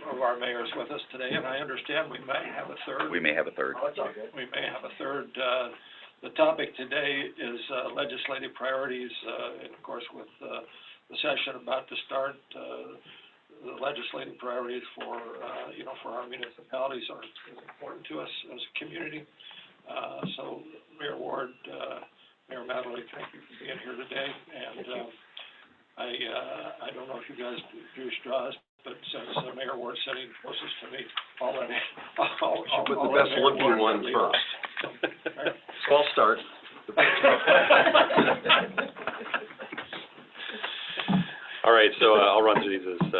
of our mayors with us today, and I understand we may have a third. We may have a third. We may have a third. The topic today is legislative priorities, and of course with the session about to start, the legislative priorities for, for our municipalities is important to us as a community. So Mayor Ward, Mayor Matherly, thank you for being here today, and I don't know if you guys drew straws, but since Mayor Ward's sitting closest to me, I'll put the best looking one first. So I'll start. All right, so I'll run through these as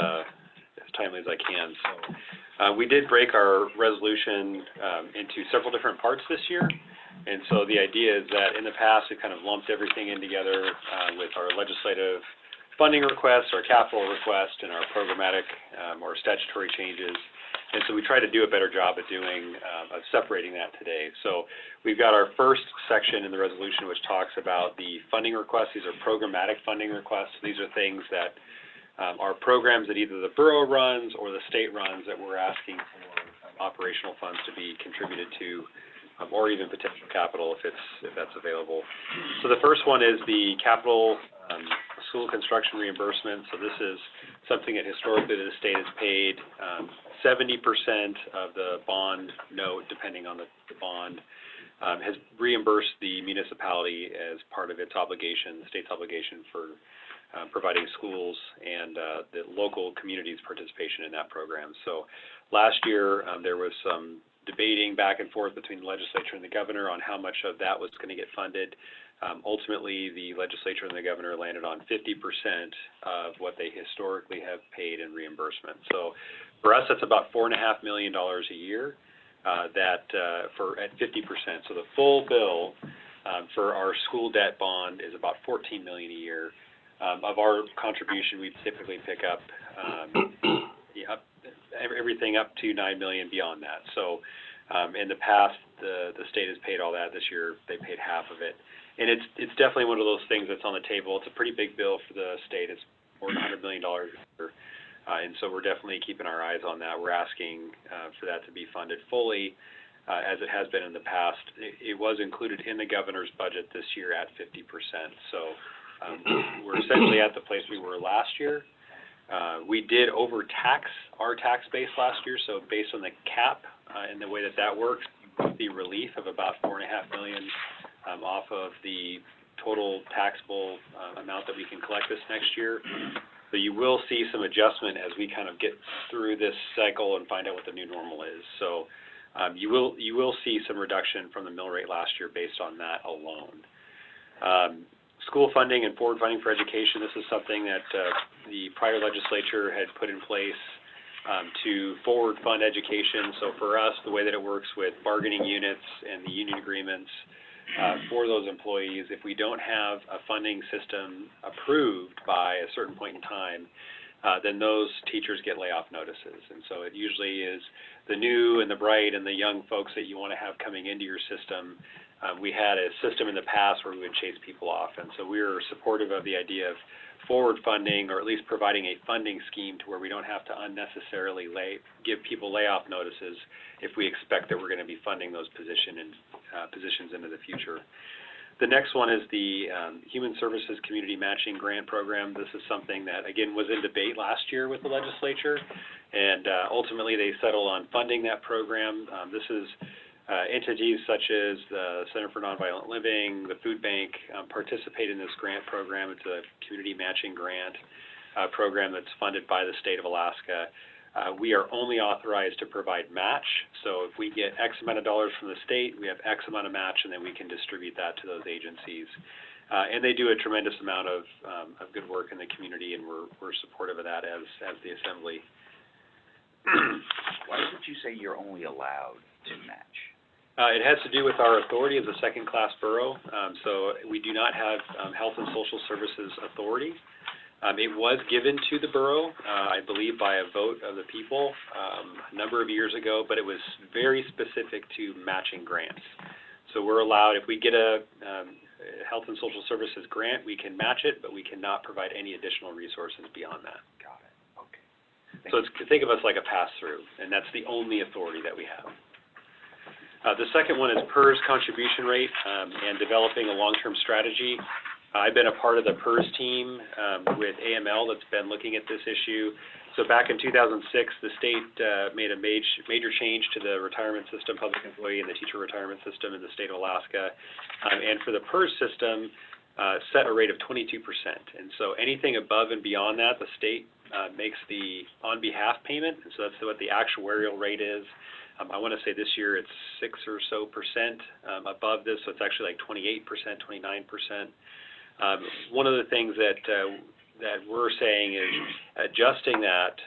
timely as I can. So we did break our resolution into several different parts this year. And so the idea is that in the past, we kind of lumped everything in together with our legislative funding requests, our capital request, and our programmatic or statutory changes. And so we try to do a better job of separating that today. So we've got our first section in the resolution which talks about the funding requests. These are programmatic funding requests. These are things that are programs that either the borough runs or the state runs that we're asking for operational funds to be contributed to, or even potential capital if that's available. So the first one is the capital school construction reimbursement. So this is something that historically the state has paid 70% of the bond note, depending on the bond, has reimbursed the municipality as part of its obligation, the state's obligation for providing schools and the local community's participation in that program. So last year there was some debating back and forth between the legislature and the governor on how much of that was going to get funded. Ultimately, the legislature and the governor landed on 50% of what they historically have paid in reimbursement. So for us, that's about $4.5 million a year at 50%. So the full bill for our school debt bond is about $14 million a year. Of our contribution, we typically pick up everything up to $9 million beyond that. So in the past, the state has paid all that. This year, they paid half of it. And it's definitely one of those things that's on the table. It's a pretty big bill for the state. It's more than $100 million a year. And so we're definitely keeping our eyes on that. We're asking for that to be funded fully, as it has been in the past. It was included in the governor's budget this year at 50%. So we're essentially at the place we were last year. We did overtax our tax base last year, so based on the cap and the way that works, the relief of about $4.5 million off of the total taxable amount that we can collect this next year. So you will see some adjustment as we kind of get through this cycle and find out what the new normal is. So you will see some reduction from the mill rate last year based on that alone. School funding and forward funding for education, this is something that the prior legislature had put in place to forward fund education. So for us, the way that it works with bargaining units and the union agreements for those employees, if we don't have a funding system approved by a certain point in time, then those teachers get layoff notices. And so it usually is the new and the bright and the young folks that you want to have coming into your system. We had a system in the past where we would chase people off, and so we were supportive of the idea of forward funding, or at least providing a funding scheme to where we don't have to unnecessarily give people layoff notices if we expect that we're going to be funding those positions into the future. The next one is the Human Services Community Matching Grant Program. This is something that, again, was in debate last year with the legislature, and ultimately they settled on funding that program. This is entities such as the Center for Nonviolent Living, the Food Bank participate in this grant program. It's a community matching grant program that's funded by the state of Alaska. We are only authorized to provide match. So if we get X amount of dollars from the state, we have X amount of match, and then we can distribute that to those agencies. And they do a tremendous amount of good work in the community, and we're supportive of that as the Assembly. Why did you say you're only allowed to match? It has to do with our authority as a second-class borough. So we do not have health and social services authority. It was given to the borough, I believe, by a vote of the people a number of years ago, but it was very specific to matching grants. So we're allowed, if we get a health and social services grant, we can match it, but we cannot provide any additional resources beyond that. Got it. Okay. So think of us like a pass-through, and that's the only authority that we have. The second one is PERS contribution rate and developing a long-term strategy. I've been a part of the PERS team with AML that's been looking at this issue. So back in 2006, the state made a major change to the retirement system, public employee and the teacher retirement system in the state of Alaska. And for the PERS system, set a rate of 22%. And so anything above and beyond that, the state makes the on-behalf payment. And so that's what the actuarial rate is. I want to say this year it's 6% or so above this, so it's actually like 28%, 29%. One of the things that we're saying is adjusting that.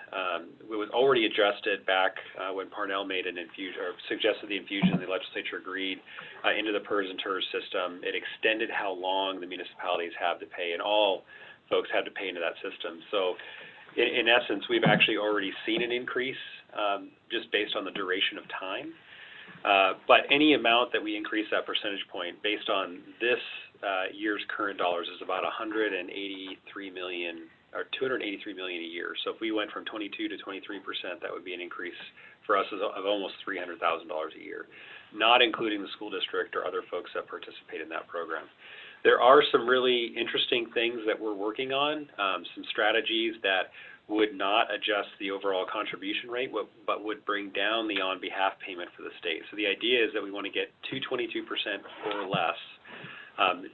It was already adjusted back when Parnell made an infusion or suggested the infusion, the legislature agreed into the PERS and TERS system. It extended how long the municipalities have to pay, and all folks have to pay into that system. So in essence, we've actually already seen an increase just based on the duration of time. But any amount that we increase that percentage point based on this year's current dollars is about $183 million or $283 million a year. So if we went from 22 to 23%, that would be an increase for us of almost $300,000 a year, not including the school district or other folks that participate in that program. There are some really interesting things that we're working on, some strategies that would not adjust the overall contribution rate, but would bring down the on-behalf payment for the state. So the idea is that we want to get to 22% or less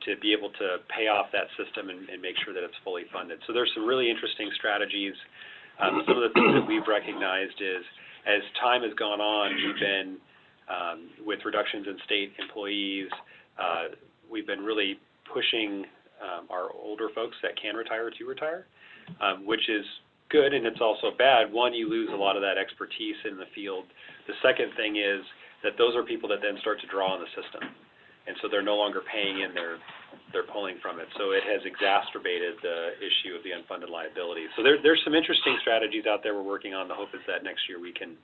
to be able to pay off that system and make sure that it's fully funded. So there's some really interesting strategies. Some of the things that we've recognized is as time has gone on, we've been, with reductions in state employees, we've been really pushing our older folks that can retire to retire, which is good, and it's also bad. One, you lose a lot of that expertise in the field. The second thing is that those are people that then start to draw on the system, and so they're no longer paying in, they're pulling from it. So it has exacerbated the issue of the unfunded liability. So there's some interesting strategies out there we're working on. The hope is that next year we can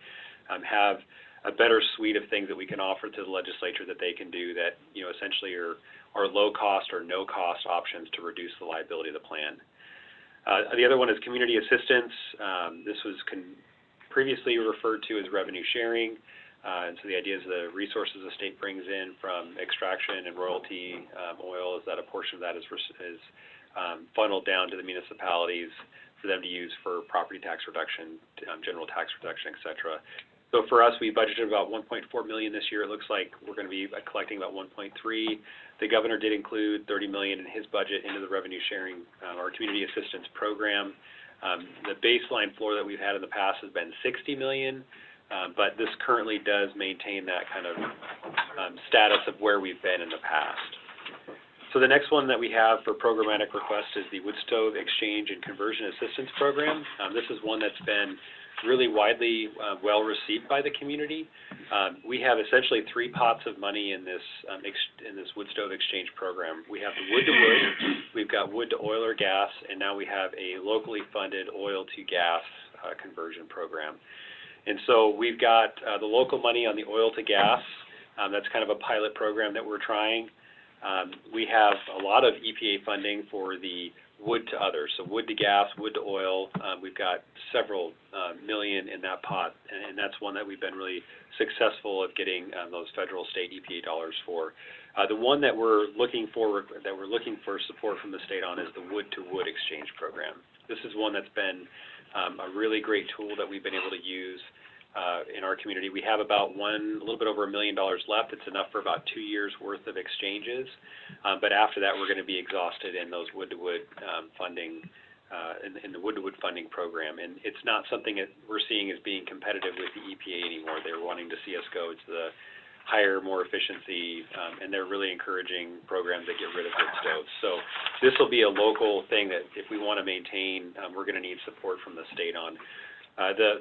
have a better suite of things that we can offer to the legislature that they can do that, you know, essentially are low cost or no cost options to reduce the liability of the plan. The other one is community assistance. This was previously referred to as revenue sharing. And so the idea is the resources the state brings in from extraction and royalty oil is that a portion of that is funneled down to the municipalities for them to use for property tax reduction, general tax reduction, et cetera. So for us, we budgeted about $1.4 million this year. It looks like we're going to be collecting about $1.3. The governor did include $30 million in his budget into the revenue sharing or community assistance program. The baseline floor that we've had in the past has been $60 million, but this currently does maintain that kind of status of where we've been in the past. So the next one that we have for programmatic request is the Wood Stove Exchange and Conversion Assistance Program. This is one that's been really widely well received by the community. We have essentially three pots of money in this wood stove exchange program. We have the wood to wood, we've got wood to oil or gas, and now we have a locally funded oil to gas conversion program. And so we've got the local money on the oil to gas. That's kind of a pilot program that we're trying. We have a lot of EPA funding for the wood to others, so wood to gas, wood to oil. We've got several million in that pot, and that's one that we've been really successful at getting those federal, state EPA dollars for. The one that we're looking for support from the state on is the wood to wood exchange program. This is one that's been a really great tool that we've been able to use in our community. We have about a little bit over $1 million left. It's enough for about 2 years worth of exchanges, but after that we're going to be exhausted in those wood-to-wood funding, in the wood-to-wood funding program. And it's not something that we're seeing as being competitive with the EPA anymore. They're wanting to see us go to the higher, more efficiency, and they're really encouraging programs that get rid of wood stoves. So this will be a local thing that if we want to maintain, we're going to need support from the state on.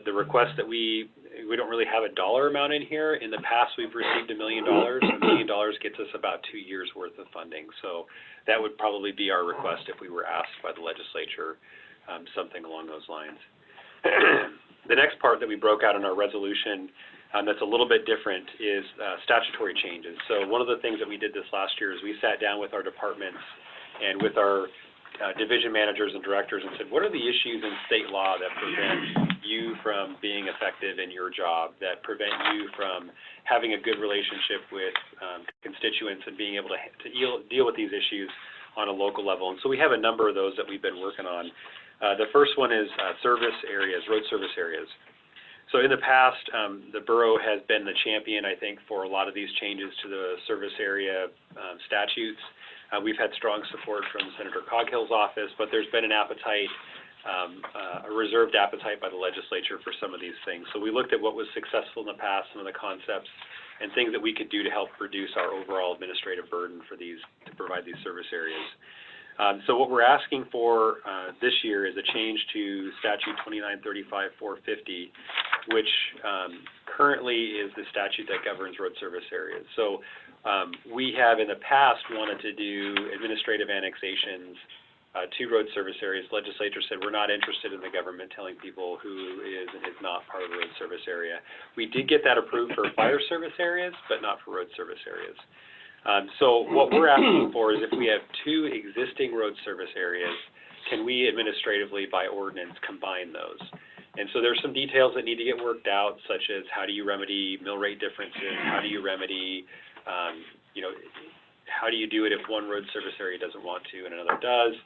The request that we don't really have a dollar amount in here. In the past, we've received $1 million. $1 million gets us about 2 years worth of funding. So that would probably be our request if we were asked by the legislature, something along those lines. The next part that we broke out in our resolution that's a little bit different is statutory changes. So one of the things that we did this last year is we sat down with our departments and with our division managers and directors and said, what are the issues in state law that prevent you from being effective in your job, that prevent you from having a good relationship with constituents and being able to deal with these issues on a local level? And so we have a number of those that we've been working on. The first one is service areas, road service areas. So in the past, the borough has been the champion, I think, for a lot of these changes to the service area statutes. We've had strong support from Senator Coghill's office, but there's been an appetite, a reserved appetite by the legislature for some of these things. So we looked at what was successful in the past, some of the concepts and things that we could do to help reduce our overall administrative burden for these, to provide these service areas. So what we're asking for this year is a change to Statute 2935-450, which currently is the statute that governs road service areas. So we have in the past wanted to do administrative annexations to road service areas. Legislature said we're not interested in the government telling people who is and is not part of the road service area. We did get that approved for fire service areas, but not for road service areas. So what we're asking for is if we have two existing road service areas, can we administratively, by ordinance, combine those? And so there's some details that need to get worked out, such as how do you remedy mill rate differences, how do you remedy, how do you do it if one road service area doesn't want to and another does?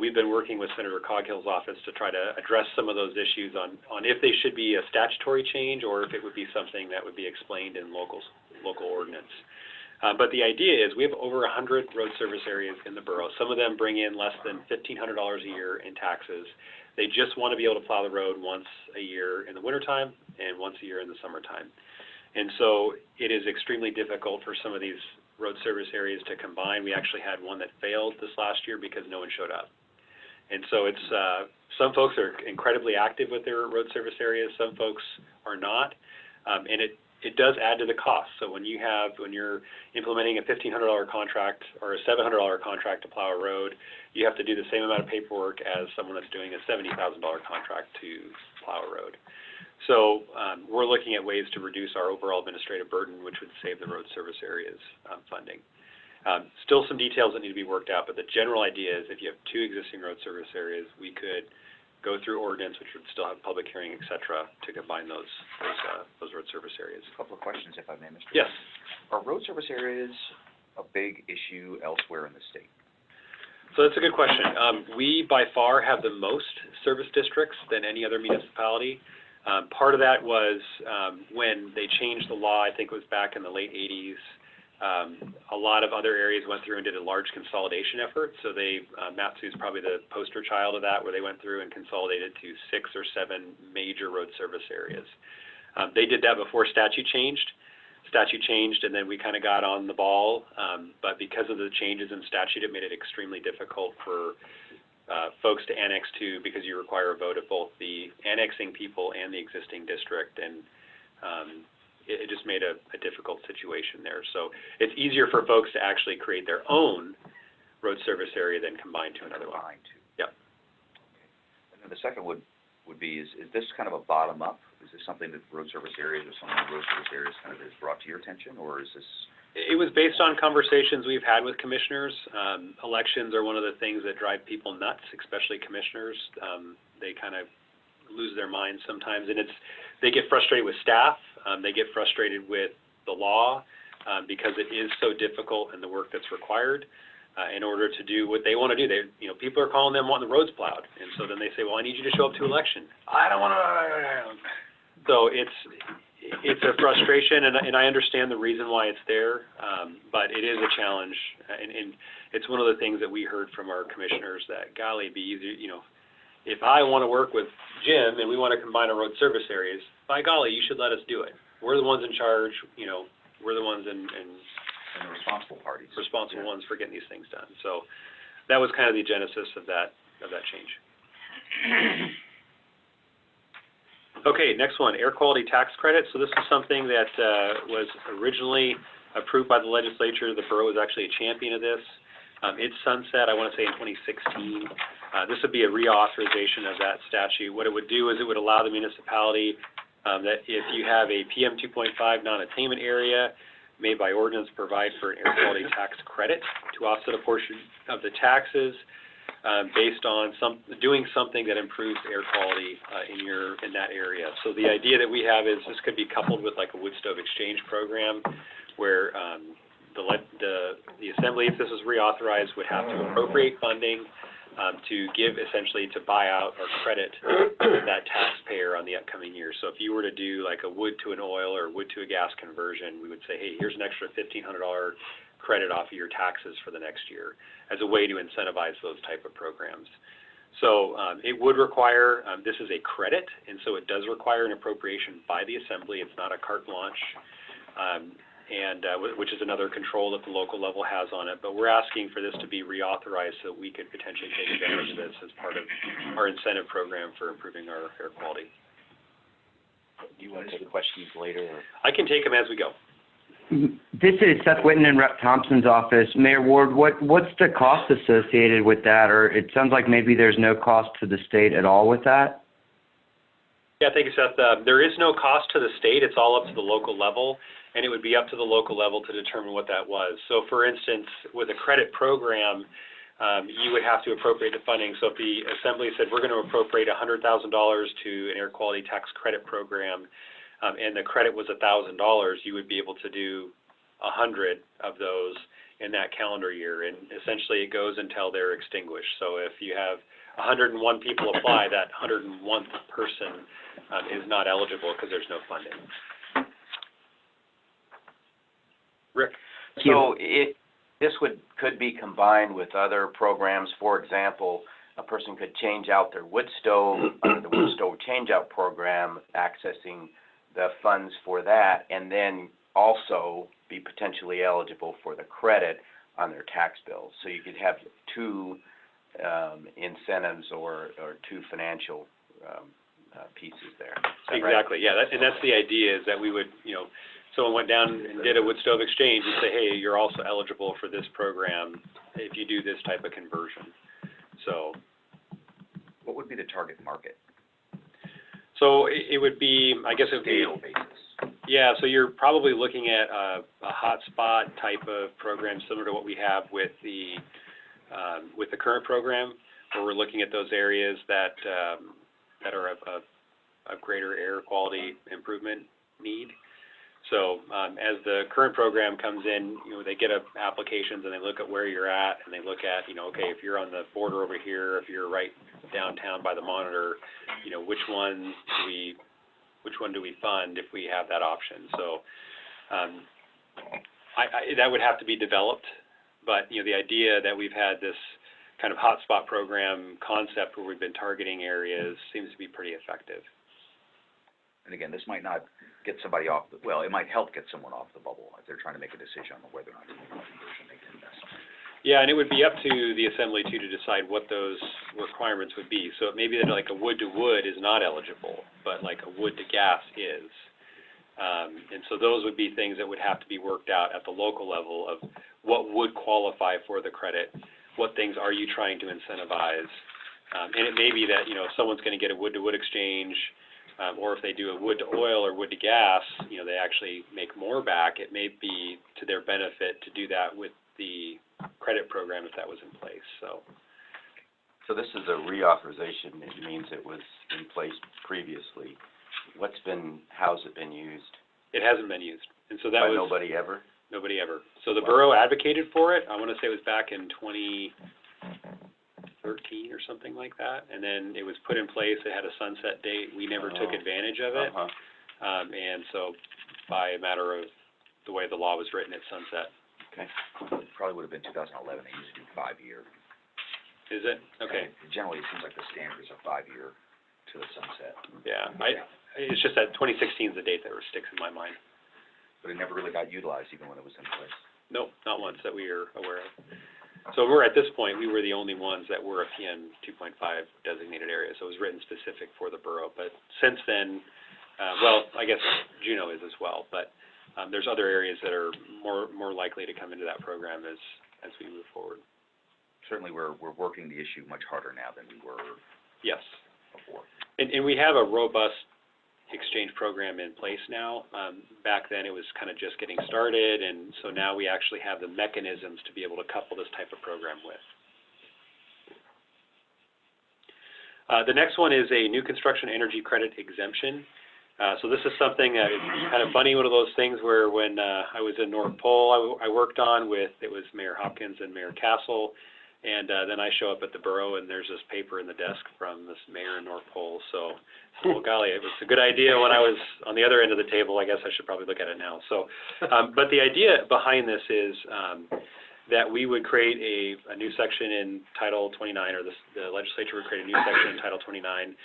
We've been working with Senator Coghill's office to try to address some of those issues on if they should be a statutory change or if it would be something that would be explained in local ordinance. But the idea is we have over 100 road service areas in the borough. Some of them bring in less than $1,500 a year in taxes. They just want to be able to plow the road once a year in the wintertime and once a year in the summertime. And so it is extremely difficult for some of these road service areas to combine. We actually had one that failed this last year because no one showed up. And so it's some folks are incredibly active with their road service areas, some folks are not, and it does add to the cost. So when you're implementing a $1,500 contract or a $700 contract to plow a road, you have to do the same amount of paperwork as someone that's doing a $70,000 contract to plow a road. So we're looking at ways to reduce our overall administrative burden, which would save the road service areas funding. Still some details that need to be worked out, but the general idea is if you have two existing road service areas, we could go through ordinance, which would still have public hearing, et cetera, to combine those road service areas. A couple of questions, if I may, Mr. Yes. Are road service areas a big issue elsewhere in the state? So that's a good question. We, by far, have the most service districts than any other municipality. Part of that was when they changed the law, I think it was back in the late 80s, a lot of other areas went through and did a large consolidation effort. So Matthew is probably the poster child of that, where they went through and consolidated to 6 or 7 major road service areas. They did that before statute changed. Statute changed, and then we kind of got on the ball. But because of the changes in statute, it made it extremely difficult for folks to annex to, because you require a vote of both the annexing people and the existing district. And it just made a difficult situation there. So it's easier for folks to actually create their own road service area than combine to another one. Combine to. Yep. Okay. And then the second would be, is this kind of a bottom-up? Is this something that road service areas or someone in road service areas kind of is brought to your attention, or is this? It was based on conversations we've had with commissioners. Elections are one of the things that drive people nuts, especially commissioners. They kind of lose their minds sometimes, and they get frustrated with staff. They get frustrated with the law because it is so difficult in the work that's required in order to do what they want to do. People are calling them wanting the roads plowed, and so then they say, well, I need you to show up to election. I don't want to. So it's a frustration, and I understand the reason why it's there, but it is a challenge, and it's one of the things that we heard from our commissioners that, golly, it'd be easier, if I want to work with Jim and we want to combine our road service areas, by golly, you should let us do it. We're the ones in charge, we're the ones and the responsible parties. Responsible ones for getting these things done. So that was kind of the genesis of that change. Okay, next one, air quality tax credit. So this is something that was originally approved by the legislature. The borough was actually a champion of this. It's sunset, I want to say, in 2016. This would be a reauthorization of that statute. What it would do is it would allow the municipality that if you have a PM 2.5 non-attainment area, made by ordinance, provide for an air quality tax credit to offset a portion of the taxes. based on doing something that improves air quality in that area. So the idea that we have is this could be coupled with like a wood stove exchange program, where the assembly, if this is reauthorized, would have to appropriate funding to give, essentially, to buy out or credit that taxpayer on the upcoming year. So if you were to do like a wood to an oil or wood to a gas conversion, we would say, hey, here's an extra $1,500 credit off of your taxes for the next year as a way to incentivize those type of programs. So it would require, this is a credit, and so it does require an appropriation by the assembly. It's not a carte blanche. Which is another control that the local level has on it. But we're asking for this to be reauthorized so that we could potentially take advantage of this as part of our incentive program for improving our air quality. Do you want to take questions later? Or? I can take them as we go. This is Seth Whitten in Rep. Thompson's office. Mayor Ward, what's the cost associated with that? Or it sounds like maybe there's no cost to the state at all with that? Yeah, thank you, Seth. There is no cost to the state. It's all up to the local level, and it would be up to the local level to determine what that was. So, for instance, with a credit program, you would have to appropriate the funding. So if the assembly said, we're going to appropriate $100,000 to an air quality tax credit program, and the credit was $1,000, you would be able to do 100 of those in that calendar year, and essentially it goes until they're extinguished. So if you have 101 people apply, that 101th person is not eligible because there's no funding. Rick? So this could be combined with other programs. For example, a person could change out their wood stove under the wood stove change-out program, accessing the funds for that, and then also be potentially eligible for the credit on their tax bills. So you could have two incentives or two financial pieces there. Exactly, right? Yeah, and that's the idea, is that we would, someone went down and did a wood stove exchange and say, hey, you're also eligible for this program if you do this type of conversion. So, what would be the target market? So it would be, I guess it would be, scale basis. Yeah, so you're probably looking at a hotspot type of program similar to what we have with the current program, where we're looking at those areas that are of greater air quality improvement need. So as the current program comes in, they get applications and they look at where you're at, and they look at, okay, if you're on the border over here, if you're right downtown by the monitor, which one do we fund if we have that option? So that would have to be developed, but the idea that we've had this kind of hotspot program concept where we've been targeting areas seems to be pretty effective. And again, this might not get somebody off it might help get someone off the bubble if they're trying to make a decision on whether or not to make a conversion, make an investment. Yeah, and it would be up to the assembly too to decide what those requirements would be. So it may be that like a wood to wood is not eligible, but like a wood to gas is. And so those would be things that would have to be worked out at the local level of what would qualify for the credit, what things are you trying to incentivize. And it may be that, if someone's going to get a wood to wood exchange, or if they do a wood to oil or wood to gas, they actually make more back. It may be to their benefit to do that with the credit program if that was in place. So this is a reauthorization. It means it was in place previously. How's it been used? It hasn't been used, and so that By was nobody ever. Nobody ever. So the borough advocated for it. I want to say it was back in 2013 or something like that, and then it was put in place. It had a sunset date. We never took advantage of it, and so by a matter of the way the law was written, it sunset. Okay. It probably would have been 2011. They used to do 5-year. Is it? Okay. Generally, it seems like the standard is a 5-year to the sunset. Yeah. It's just that 2016 is the date that sticks in my mind. But it never really got utilized even when it was in place. Nope, not once that we are aware of. So at this point, we were the only ones that were a PM 2.5 designated area, so it was written specific for the borough. But since then, I guess Juneau is as well, but there's other areas that are more likely to come into that program as we move forward. Certainly, we're working the issue much harder now than we were Yes. before. And we have a robust exchange program in place now. Back then, it was kind of just getting started, and so now we actually have the mechanisms to be able to couple this type of program with. The next one is a new construction energy credit exemption. So this is something that is kind of funny, one of those things where when I was in North Pole, I worked on with, it was Mayor Hopkins and Mayor Castle, and then I show up at the borough and there's this paper in the desk from this mayor in North Pole. So, well, golly, it was a good idea when I was on the other end of the table. I guess I should probably look at it now. So, but the idea behind this is that we would create a new section in Title 29, or the legislature would create a new section in Title 29,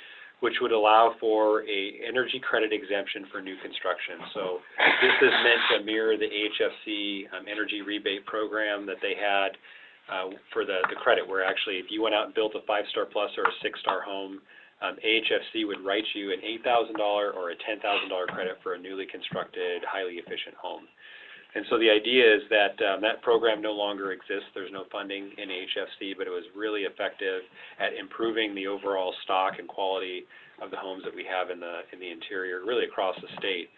which would allow for a energy credit exemption for new construction. So this is meant to mirror the AHFC energy rebate program that they had for the credit, where actually if you went out and built a 5-star plus or a 6-star home, AHFC would write you an $8,000 or a $10,000 credit for a newly constructed, highly efficient home. And so the idea is that that program no longer exists. There's no funding in AHFC, but it was really effective at improving the overall stock and quality of the homes that we have in the interior, really across the state.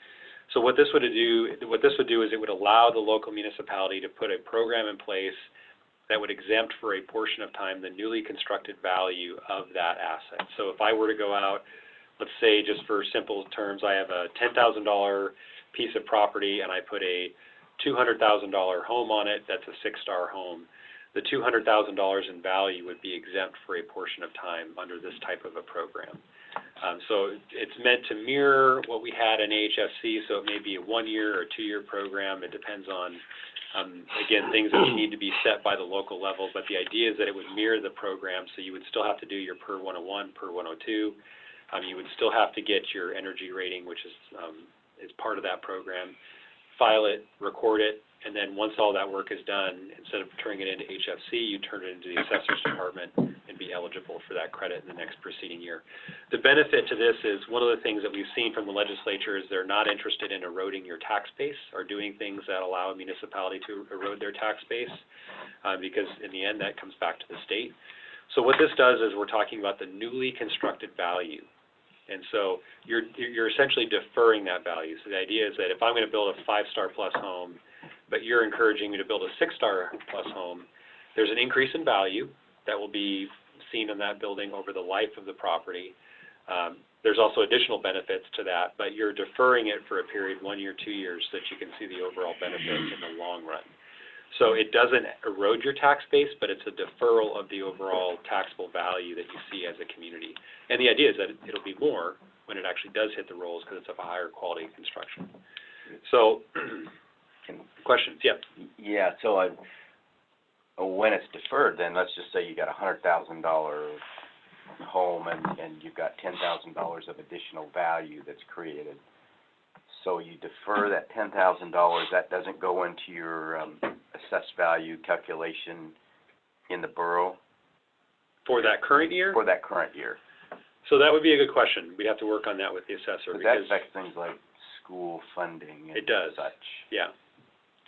So what this would do is it would allow the local municipality to put a program in place that would exempt for a portion of time the newly constructed value of that asset. So if I were to go out, let's say just for simple terms, I have a $10,000 piece of property and I put a $200,000 home on it, that's a 6-star home. The $200,000 in value would be exempt for a portion of time under this type of a program. So it's meant to mirror what we had in AHFC, so it may be a 1-year or 2-year program. It depends on, again, things that need to be set by the local level, but the idea is that it would mirror the program, so you would still have to do your per 101, per 102. You would still have to get your energy rating, which is part of that program. File it, record it, and then once all that work is done, instead of turning it into HFC, you turn it into the assessor's department and be eligible for that credit in the next preceding year. The benefit to this is one of the things that we've seen from the legislature is they're not interested in eroding your tax base or doing things that allow a municipality to erode their tax base, because in the end that comes back to the state. So what this does is we're talking about the newly constructed value. And so you're essentially deferring that value. So the idea is that if I'm going to build a 5-star plus home, but you're encouraging me to build a 6-star plus home, there's an increase in value that will be seen in that building over the life of the property. There's also additional benefits to that, but you're deferring it for a period, 1 year, 2 years, so that you can see the overall benefit in the long run. So it doesn't erode your tax base, but it's a deferral of the overall taxable value that you see as a community. And the idea is that it'll be more when it actually does hit the rolls because it's of a higher quality construction. So, questions? Yeah. Yeah, so when it's deferred, then let's just say you got a $100,000 home and you've got $10,000 of additional value that's created. So you defer that $10,000, that doesn't go into your assessed value calculation in the borough? For that current year? For that current year. So that would be a good question. We'd have to work on that with the assessor. Because that affects things like school funding and it does. such. Yeah.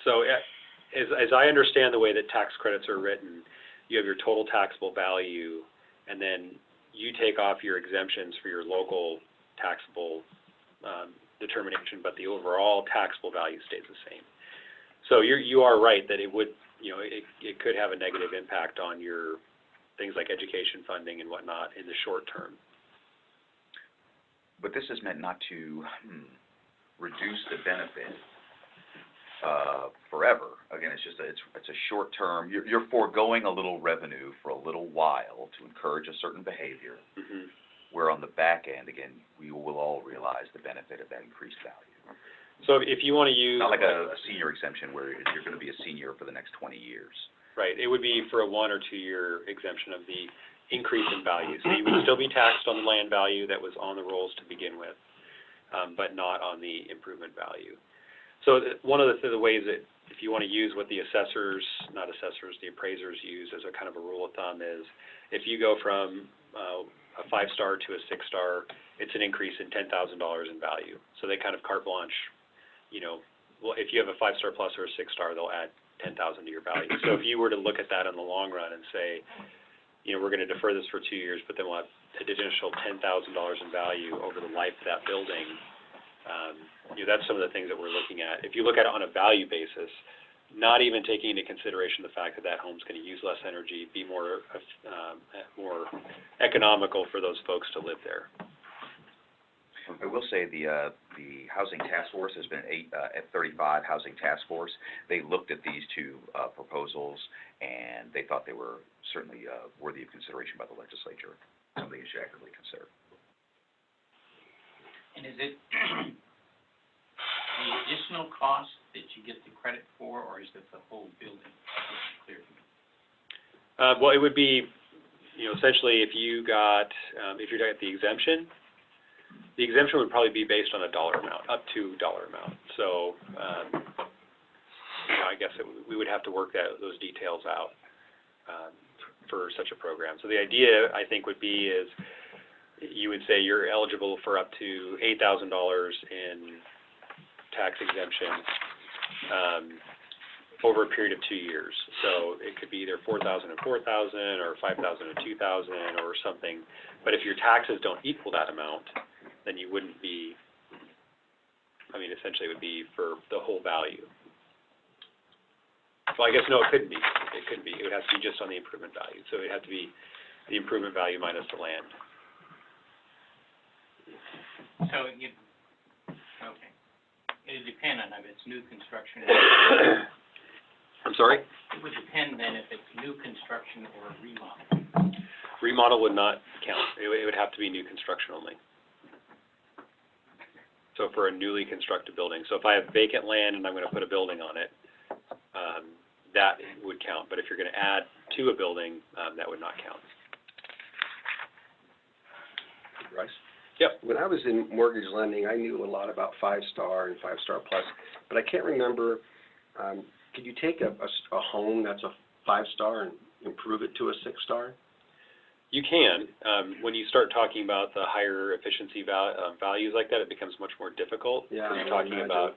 So as I understand the way that tax credits are written, you have your total taxable value, and then you take off your exemptions for your local taxable determination, but the overall taxable value stays the same. So you are right that it would, it could have a negative impact on your things like education funding and whatnot in the short term. But this is meant not to reduce the benefit forever. Again, it's a short term. You're foregoing a little revenue for a little while to encourage a certain behavior. Mm-hmm. Where on the back end, again, we will all realize the benefit of that increased value. So if you want to use... Not like a senior exemption where you're going to be a senior for the next 20 years. Right. It would be for a 1 or 2 year exemption of the increase in value. So you would still be taxed on the land value that was on the rolls to begin with, but not on the improvement value. So one of the ways that if you want to use what the the appraisers use as a kind of a rule of thumb is if you go from a 5-star to a 6-star, it's an increase in $10,000 in value. So they kind of carte blanche, well, if you have a 5-star plus or a 6-star, they'll add $10,000 to your value. So if you were to look at that in the long run and say, we're going to defer this for 2 years, but then we'll have an additional $10,000 in value over the life of that building, that's some of the things that we're looking at. If you look at it on a value basis, not even taking into consideration the fact that that home's going to use less energy, be more economical for those folks to live there. I will say the Housing Task Force has been F-35 Housing Task Force. They looked at these two proposals, and they thought they were certainly worthy of consideration by the legislature, something you should actively consider. And is it the additional cost that you get the credit for, or is it the whole building? Just clear to me. Well, it would be, essentially if you got the exemption, the exemption would probably be based on a dollar amount, up to dollar amount. So, I guess we would have to work those details out for such a program. So the idea, I think, would be is you would say you're eligible for up to $8,000 in tax exemption over a period of 2 years. So it could be either $4,000 and $4,000 or $5,000 and $2,000 or something. But if your taxes don't equal that amount, then you wouldn't be, essentially it would be for the whole value. Well, I guess, no, it couldn't be. It couldn't be. It would have to be just on the improvement value. So it would have to be the improvement value minus the land. So okay. It would depend on if it's new construction. I'm sorry? It would depend then if it's new construction or remodel. Remodel would not count. It would have to be new construction only. So for a newly constructed building. So if I have vacant land and I'm going to put a building on it, that would count. But if you're going to add to a building, that would not count. Bryce? Yep. When I was in mortgage lending, I knew a lot about 5-star and 5-star plus, but I can't remember, could you take a home that's a 5-star and improve it to a 6-star? You can. When you start talking about the higher efficiency values like that, it becomes much more difficult. Yeah, You're talking about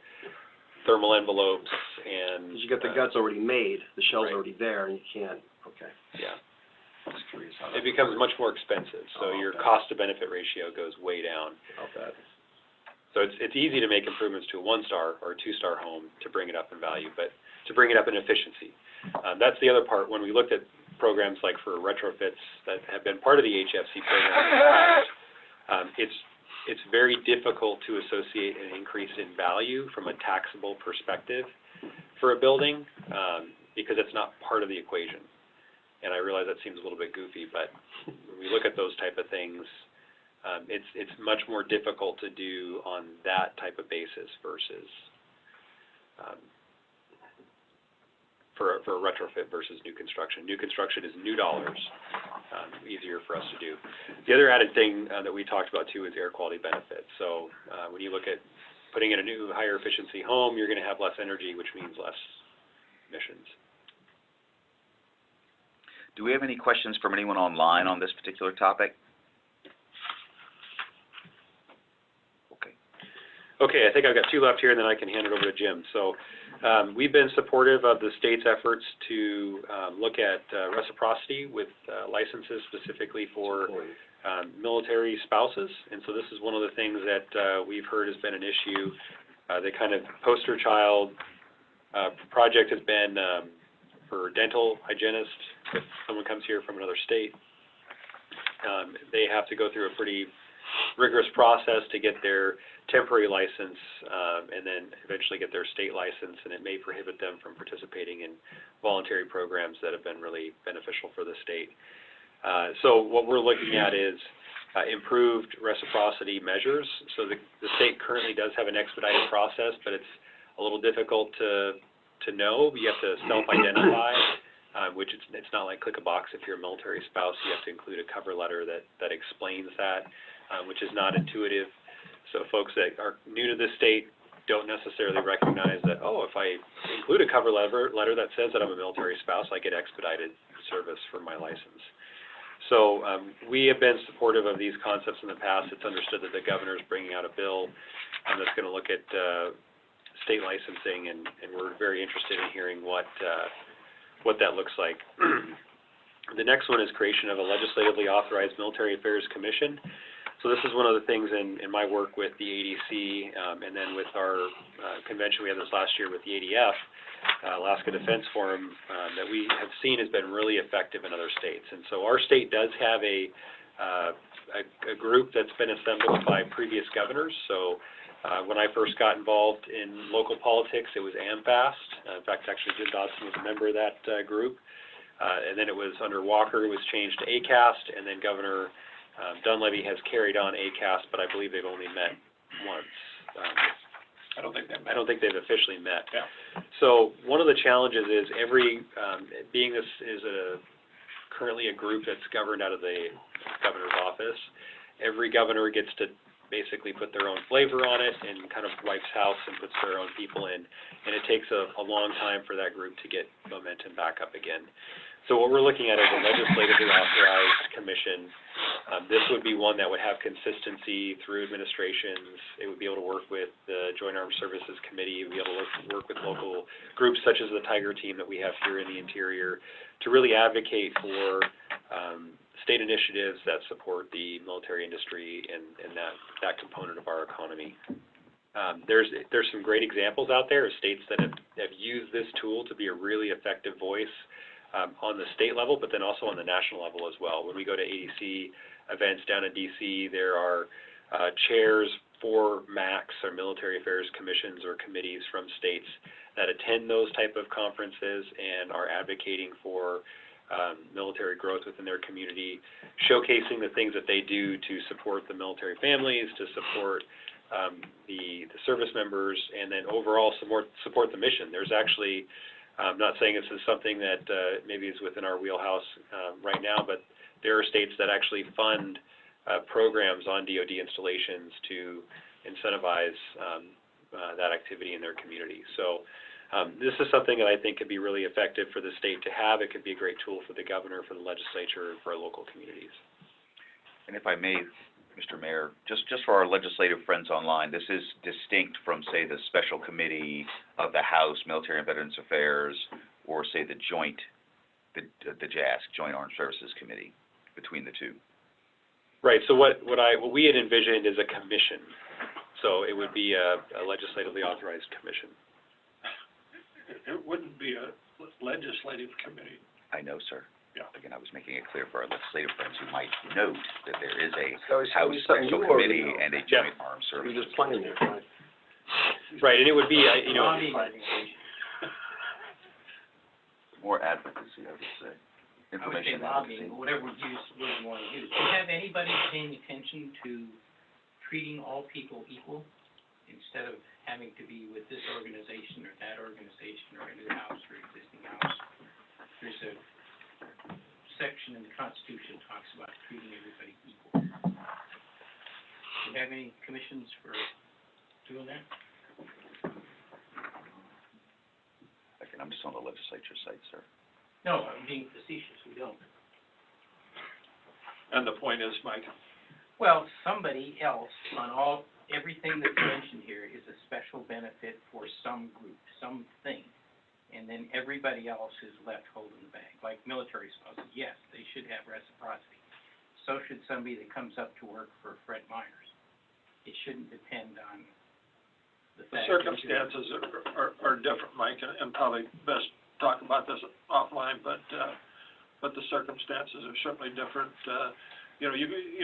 thermal envelopes and... Because you got the guts already made, the shell's right. already there, and you can't, okay. Yeah. Just curious how It that becomes much more expensive, so Oh, your okay. cost-to-benefit ratio goes way down. About that. So it's easy to make improvements to a 1-star or a 2-star home to bring it up in value, but to bring it up in efficiency. That's the other part. When we looked at programs like for retrofits that have been part of the HFC program in the past, it's very difficult to associate an increase in value from a taxable perspective for a building because it's not part of the equation. And I realize that seems a little bit goofy, but when we look at those type of things, it's much more difficult to do on that type of basis versus for a retrofit versus new construction. New construction is new dollars, easier for us to do. The other added thing that we talked about too is air quality benefits. So when you look at putting in a new higher efficiency home, you're going to have less energy, which means less emissions. Do we have any questions from anyone online on this particular topic? Okay. Okay, I think I've got 2 left here, and then I can hand it over to Jim. So we've been supportive of the state's efforts to look at reciprocity with licenses specifically for military spouses. And so this is one of the things that we've heard has been an issue. The kind of poster child project has been for dental hygienists. If someone comes here from another state, they have to go through a pretty rigorous process to get their temporary license and then eventually get their state license, and it may prohibit them from participating in voluntary programs that have been really beneficial for the state. So what we're looking at is improved reciprocity measures. So the state currently does have an expedited process, but it's a little difficult to know. You have to self-identify. Which it's not like click a box if you're a military spouse. You have to include a cover letter that explains that, which is not intuitive. So folks that are new to this state don't necessarily recognize that, oh, if I include a cover letter that says that I'm a military spouse, I get expedited service for my license. So we have been supportive of these concepts in the past. It's understood that the governor is bringing out a bill that's going to look at state licensing, and we're very interested in hearing what that looks like. The next one is creation of a legislatively authorized military affairs commission. So this is one of the things in my work with the ADC, and then with our convention we had this last year with the ADF, Alaska Defense Forum, that we have seen has been really effective in other states. And so our state does have a group that's been assembled by previous governors. So when I first got involved in local politics, it was AmFast. In fact, actually Jim Dodson was a member of that group. And then it was under Walker, it was changed to ACAST, and then Governor Dunleavy has carried on ACAST, but I believe they've only met once. I don't think they've officially met. Yeah. So one of the challenges is being this is currently a group that's governed out of the governor's office, every governor gets to basically put their own flavor on it and kind of wipes house and puts their own people in, and it takes a long time for that group to get momentum back up again. So what we're looking at is a legislatively authorized commission. This would be one that would have consistency through administrations. It would be able to work with the Joint Armed Services Committee. It would be able to work with local groups such as the Tiger Team that we have here in the interior to really advocate for state initiatives that support the military industry and that component of our economy. There's some great examples out there of states that have used this tool to be a really effective voice on the state level, but then also on the national level as well. When we go to ADC events down in DC, there are chairs for MACs, or military affairs commissions or committees from states that attend those type of conferences and are advocating for military growth within their community, showcasing the things that they do to support the military families, to support the service members, and then overall support the mission. There's actually, I'm not saying this is something that maybe is within our wheelhouse right now, but there are states that actually fund programs on DoD installations to incentivize that activity in their community. So this is something that I think could be really effective for the state to have. It could be a great tool for the governor, for the legislature, for our local communities. And if I may, Mr. Mayor, just for our legislative friends online, this is distinct from, say, the special committee of the House, Military and Veterans Affairs, or say the the JASC, Joint Armed Services Committee, between the two. Right. So what we had envisioned is a commission. So it would be a legislatively authorized commission. It wouldn't be a legislative committee. I know, sir. Yeah. Again, I was making it clear for our legislative friends who might note that there is a So it's House something Special you already Committee know. and a Joint Armed You're Services. just playing there, right? Right, and it would be, Lobbying. More advocacy, I would say. I would say Information lobbying, advocacy. or whatever word you want to use. Do you have anybody paying attention to treating all people equal instead of having to be with this organization or that organization or a new house or existing house? There's a section in the Constitution that talks about treating everybody equal. Do you have any commissions for doing that? Again, I'm just on the legislature site, sir. No, I'm being facetious, we don't. And the point is, Mike, Well, somebody else on everything that's mentioned here is a special benefit for some group, something. And then everybody else is left holding the bag, like military spouses. Yes, they should have reciprocity. So should somebody that comes up to work for Fred Myers. It shouldn't depend on the the fact. circumstances are different, Mike, and probably best talk about this offline, but the circumstances are certainly different. You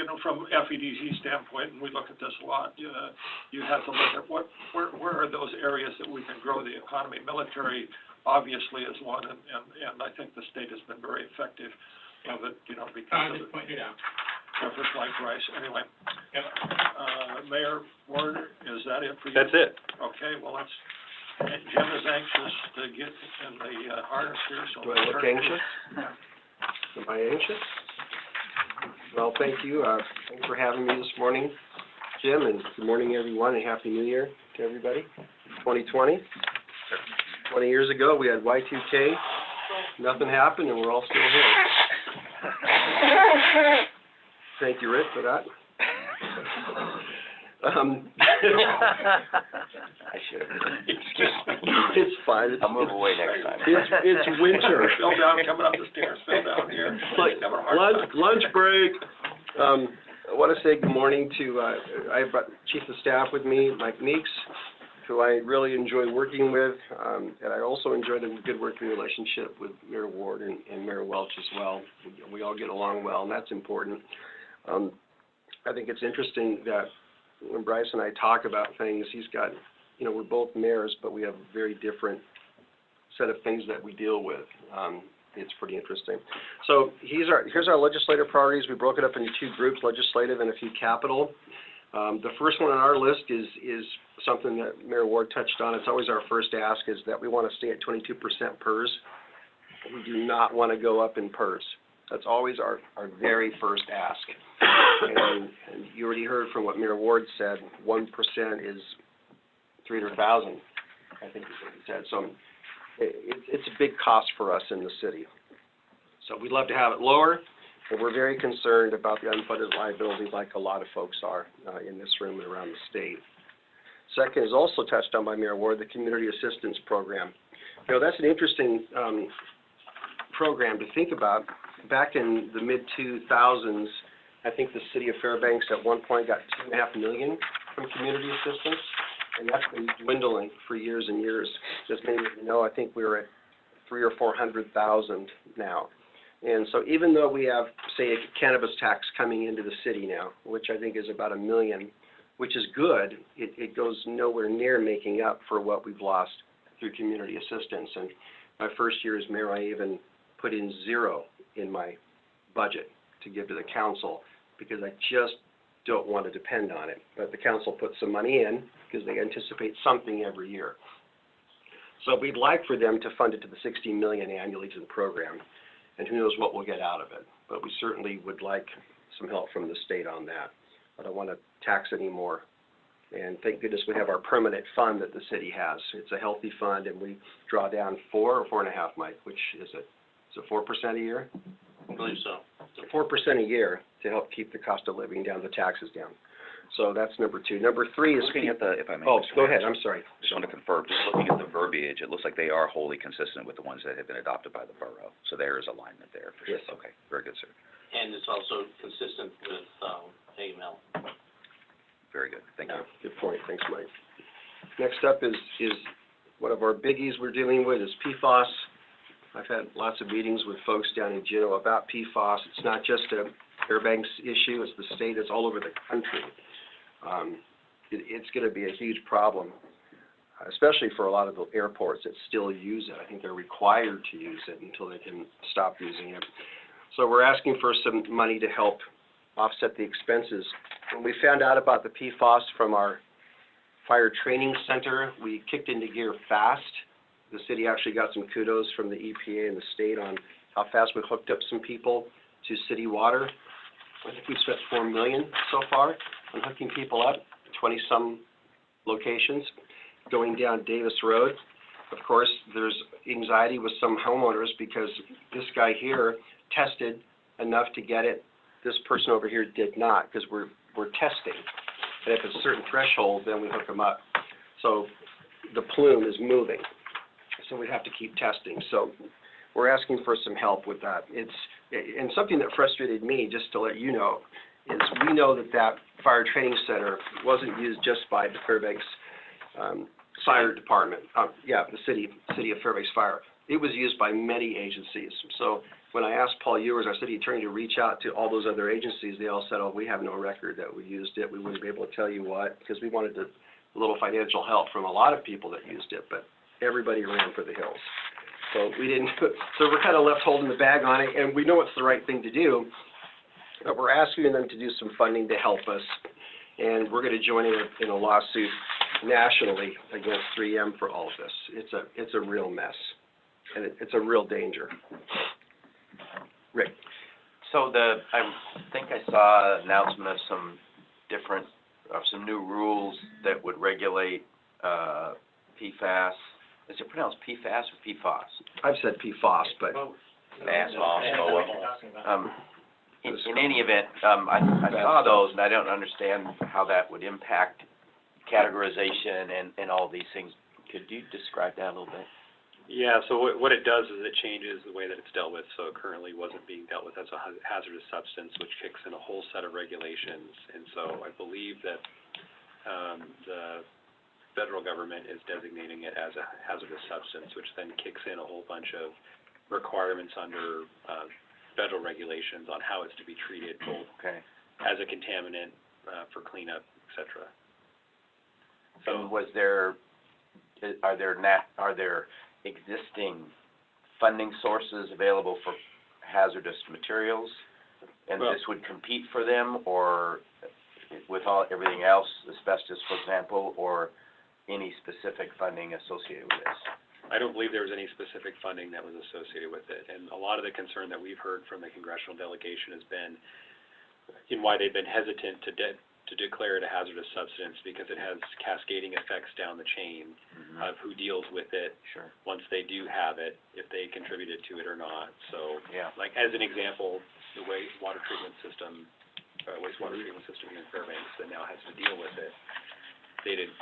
know, from FEDC standpoint, and we look at this a lot, you have to look at where are those areas that we can grow the economy. Military obviously is one, and I think the state has been very effective of it, you know, because I of just pointed out. efforts like Rice. Anyway, Yep. Mayor Ward, is that it for you? that's it. Okay, well, Jim is anxious to get in the harness here, so. Do I look anxious? Am I anxious? Well, thank you. Thanks for having me this morning, Jim, and good morning, everyone, and Happy New Year to everybody. 2020. 20 years ago, we had Y2K. Nothing happened, and we're all still here. Thank you, Rick, for that. I should have. Excuse me. It's fine. I'll move away next time. It's winter. Fell down, coming up the stairs, fell down here. Like Have a heart attack. lunch break. I want to say good morning to, I have Chief of Staff with me, Mike Meeks, who I really enjoy working with, and I also enjoy the good working relationship with Mayor Ward and Mayor Welch as well. We all get along well, and that's important. I think it's interesting that when Bryce and I talk about things, he's got, you know, we're both mayors, but we have a very different set of things that we deal with. It's pretty interesting. So here's our legislative priorities. We broke it up into two groups, legislative and a few capital. The first one on our list is something that Mayor Ward touched on. It's always our first ask, is that we want to stay at 22% PERS. We do not want to go up in PERS. That's always our very first ask. And you already heard from what Mayor Ward said, 1% is 300,000, I think is what he said. So it's a big cost for us in the city. So we'd love to have it lower, but we're very concerned about the unfunded liability, like a lot of folks are in this room and around the state. Second is also touched on by Mayor Ward, the Community Assistance Program. You know, that's an interesting program to think about. Back in the mid-2000s, I think the city of Fairbanks at one point got $2.5 million from community assistance, and that's been dwindling for years and years. As many of you know, I think we're at 300,000 or 400,000 now. And so even though we have, say, a cannabis tax coming into the city now, which I think is about $1 million, which is good, it goes nowhere near making up for what we've lost through community assistance. And my first year as mayor, I even put in zero in my budget to give to the council because I just don't want to depend on it. But the council put some money in because they anticipate something every year. So we'd like for them to fund it to the $60 million annually to the program, and who knows what we'll get out of it. But we certainly would like some help from the state on that. I don't want to tax anymore. And thank goodness we have our permanent fund that the city has. It's a healthy fund, and we draw down 4 or 4.5, Mike, which is it? Is it 4% a year? I believe so. So 4% a year to help keep the cost of living down, the taxes down. So that's number 2. Number 3 is... Looking at the, if I may... Oh, go ahead, I'm sorry. Just want to confirm, just looking at the verbiage, it looks like they are wholly consistent with the ones that have been adopted by the borough. So there is alignment there for sure. Yes. Okay, very good, sir. And it's also consistent with, AML. Very good, thank you. Yeah, good point, thanks, Mike. Next up is one of our biggies we're dealing with is PFAS. I've had lots of meetings with folks down in Juneau about PFAS. It's not just a Fairbanks issue, it's the state, it's all over the country. It's going to be a huge problem, especially for a lot of the airports that still use it. I think they're required to use it until they can stop using it. So we're asking for some money to help offset the expenses. When we found out about the PFAS from our fire training center, we kicked into gear fast. The city actually got some kudos from the EPA and the state on how fast we hooked up some people to city water. I think we've spent $4 million so far on hooking people up, 20-some locations, going down Davis Road. Of course, there's anxiety with some homeowners because this guy here tested enough to get it. This person over here did not, because we're testing. And if it's a certain threshold, then we hook them up. So the plume is moving. So we have to keep testing. So we're asking for some help with that. And something that frustrated me, just to let you know, is we know that fire training center wasn't used just by the Fairbanks Fire Department. The city of Fairbanks Fire. It was used by many agencies. So when I asked Paul Ewers, our city attorney, to reach out to all those other agencies, they all said, oh, we have no record that we used it. We wouldn't be able to tell you what, because we wanted a little financial help from a lot of people that used it, but everybody ran for the hills. So we didn't, so we're kind of left holding the bag on it, and we know it's the right thing to do, but we're asking them to do some funding to help us, and we're going to join in a lawsuit nationally against 3M for all of this. It's a real mess, and it's a real danger. Rick. So I think I saw an announcement of some new rules that would regulate, PFAS. Is it pronounced PFAS or PFAS? I've said PFAS, but in any event, I saw those, and I don't understand how that would impact categorization and all these things. Could you describe that a little bit? Yeah, so what it does is it changes the way that it's dealt with. So it currently wasn't being dealt with as a hazardous substance, which kicks in a whole set of regulations. And so I believe that the federal government is designating it as a hazardous substance, which then kicks in a whole bunch of requirements under federal regulations on how it's to be treated, both as a contaminant for cleanup, et cetera. So are there existing funding sources available for hazardous materials? And Well, this would compete for them, or with everything else, asbestos, for example, or any specific funding associated with this? I don't believe there was any specific funding that was associated with it. And a lot of the concern that we've heard from the congressional delegation has been in why they've been hesitant to declare it a hazardous substance, because it has cascading effects down the chain of who deals with it Sure. once they do have it, if they contributed to it or not. So, Yeah. like, as an example, the wastewater treatment system here in Fairbanks that now has to deal with it, they didn't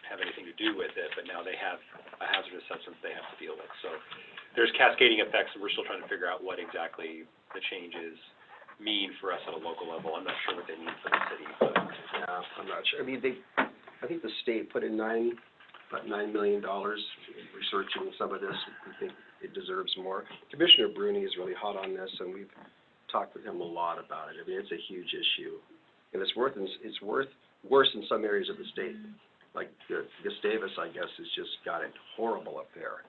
have anything to do with it, but now they have a hazardous substance they have to deal with. So there's cascading effects, and we're still trying to figure out what exactly the changes mean for us at a local level. I'm not sure what they mean for the city, but Yeah, I'm not sure. I mean, I think the state put in about $9 million in researching some of this. We think it deserves more. Commissioner Bruni is really hot on this, and we've talked with him a lot about it. I mean, it's a huge issue, and it's worse in some areas of the state. Like Gustavus, I guess, has just got it horrible up there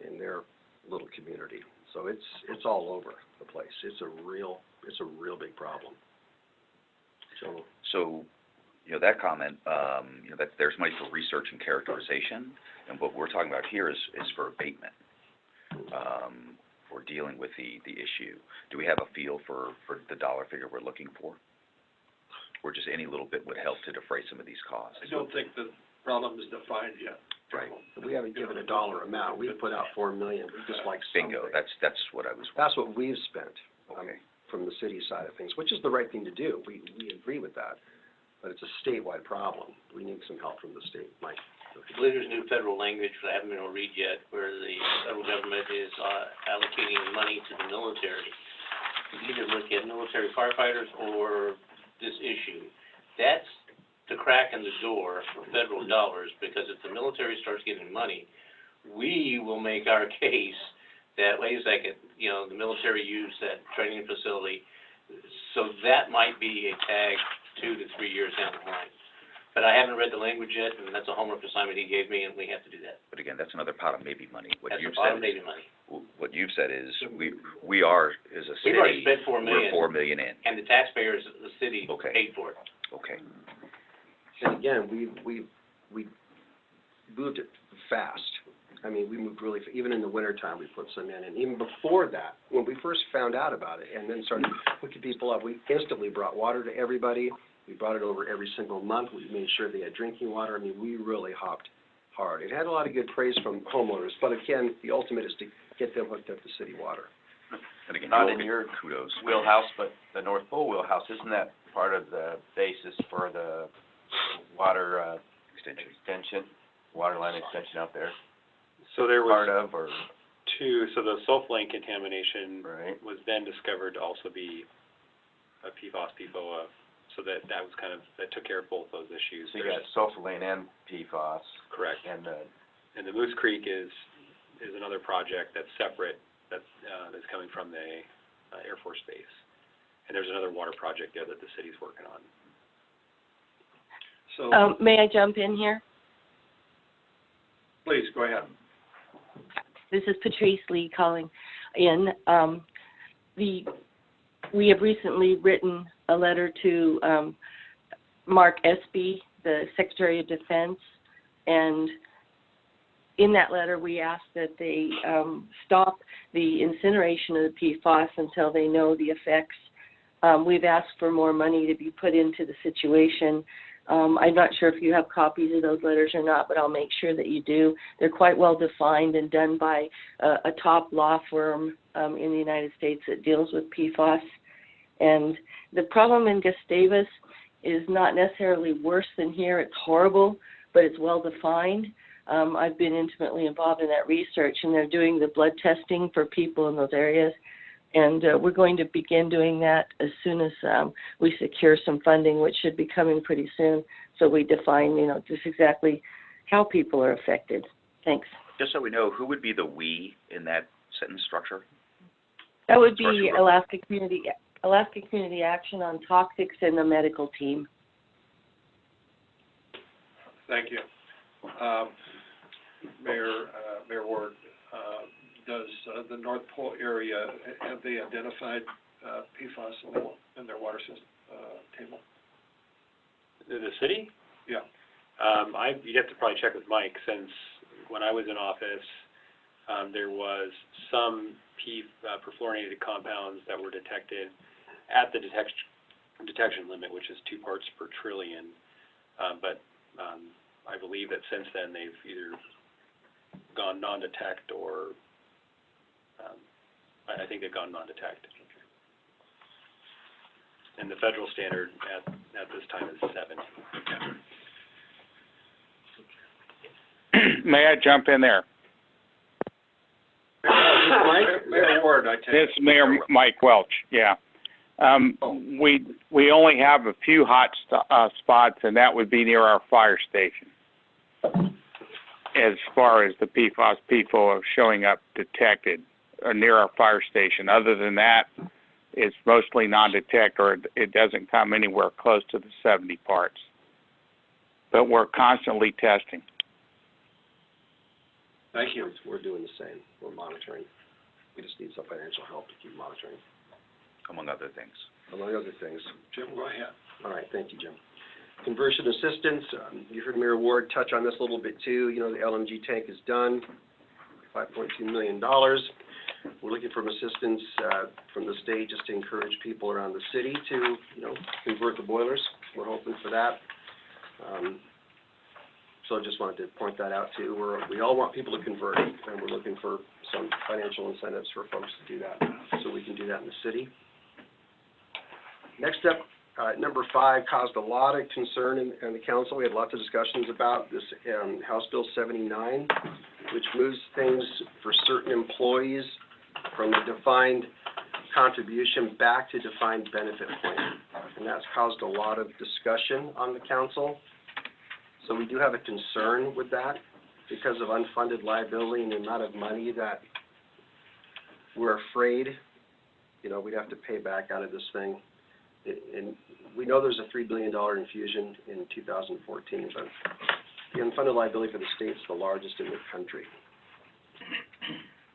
in their little community. So it's all over the place. It's a real big problem. So, you know, that comment, you know, that there's money for research and characterization, and what we're talking about here is for abatement. For dealing with the issue. Do we have a feel for the dollar figure we're looking for? Or just any little bit would help to defray some of these costs? I don't think the problem is defined yet. Right. We haven't given a dollar amount. We've put out $4 million. We just like something. Bingo, that's what I was. That's what we've spent, Okay. from the city side of things, which is the right thing to do. We agree with that. But it's a statewide problem. We need some help from the state. Mike? I believe there's new federal language that I haven't been able to read yet, where the federal government is allocating money to the military. You either look at military firefighters or this issue. That's the crack in the door for federal dollars, because if the military starts giving money, we will make our case that, wait a second, you know, the military used that training facility, so that might be a tag 2 to 3 years down the line. But I haven't read the language yet, and that's a homework assignment he gave me, and we have to do that. But again, that's another pot of maybe money. What That's a you've lot said of maybe money. What you've said is, we are, as a city, We've already spent $4 million. we're $4 million in. And the taxpayers of the city Okay. paid for it. Okay. And again, we moved it fast. I mean, we moved really, even in the wintertime, we put some in. And even before that, when we first found out about it and then started hooking people up, we instantly brought water to everybody. We brought it over every single month. We made sure they had drinking water. I mean, we really hopped hard. It had a lot of good praise from homeowners, but again, the ultimate is to get them hooked up to city water. And again, Not you'll in get your kudos. wheelhouse, but the North Pole wheelhouse, isn't that part of the basis for the water extension, water line extension out there? so there was Part of, or, so the sulfalane contamination right? was then discovered to also be a PFOS, PFOA, so that was kind of, that took care of both those issues. So you got sulfalane and PFOS, Correct. and And the Moose Creek is another project that's separate, that's coming from the Air Force Base. And there's another water project there that the city's working on. So, May I jump in here? please, go ahead. This is Patrice Lee calling in. We have recently written a letter to Mark Espy, the Secretary of Defense, and in that letter we asked that they stop the incineration of the PFAS until they know the effects. We've asked for more money to be put into the situation. I'm not sure if you have copies of those letters or not, but I'll make sure that you do. They're quite well defined and done by a top law firm in the United States that deals with PFAS. And the problem in Gustavus is not necessarily worse than here. It's horrible, but it's well defined. I've been intimately involved in that research, and they're doing the blood testing for people in those areas. And we're going to begin doing that as soon as we secure some funding, which should be coming pretty soon, so we define, just exactly how people are affected. Thanks. Just so we know, who would be the "we" in that sentence structure? That would be Alaska Community Action on Toxics and the medical team. Thank you. Mayor Ward, does the North Pole area, have they identified PFAS in their water system table? The city? Yeah. You'd have to probably check with Mike, since when I was in office, there was some perfluorinated compounds that were detected at the detection limit, which is 2 parts per trillion. But I believe that since then they've either gone non-detect or I think they've gone non-detect. And the federal standard at this time is 7. May I jump in there? Mayor Ward, I take it. This is Mayor Mike Welch, yeah. We only have a few hot spots, and that would be near our fire station. As far as the PFAS are showing up detected near our fire station. Other than that, it's mostly non-detect, or it doesn't come anywhere close to the 70 parts. But we're constantly testing. Thank you. We're doing the same. We're monitoring. We just need some financial help to keep monitoring. Among other things. Among other things. Jim, go ahead. All right, thank you, Jim. Conversion assistance, you heard Mayor Ward touch on this a little bit too. The LNG tank is done, $5.2 million. We're looking for assistance from the state just to encourage people around the city to, convert the boilers. We're hoping for that. So I just wanted to point that out too. We all want people to convert, and we're looking for some financial incentives for folks to do that, so we can do that in the city. Next up, number 5 caused a lot of concern in the council. We had lots of discussions about this House Bill 79, which moves things for certain employees from the defined contribution back to defined benefit plan. And that's caused a lot of discussion on the council. So we do have a concern with that because of unfunded liability and the amount of money that we're afraid, we'd have to pay back out of this thing. And we know there's a $3 billion infusion in 2014, but the unfunded liability for the state is the largest in the country.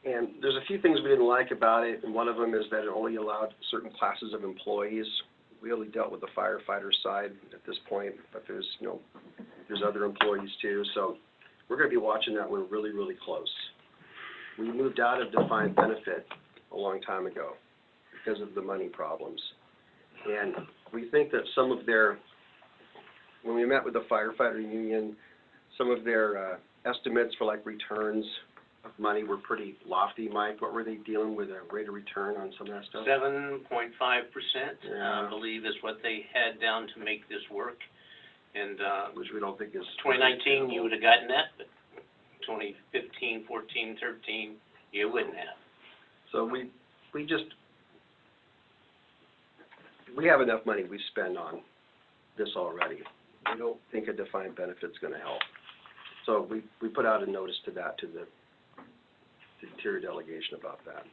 And there's a few things we didn't like about it, and one of them is that it only allowed certain classes of employees. We only dealt with the firefighter side at this point, but there's other employees too. So we're going to be watching that one really, really close. We moved out of defined benefit a long time ago because of the money problems. And we think that some of when we met with the firefighter union, some of their estimates for returns of money were pretty lofty. Mike, what were they dealing with, a rate of return on some of that stuff? 7.5%, Yeah. I believe, is what they had down to make this work. And which we don't think is 2019, you would have gotten that, but 2015, 14, 13, you wouldn't have. So we have enough money we spend on this already. We don't think a defined benefit's going to help. So we put out a notice to the Interior delegation about that.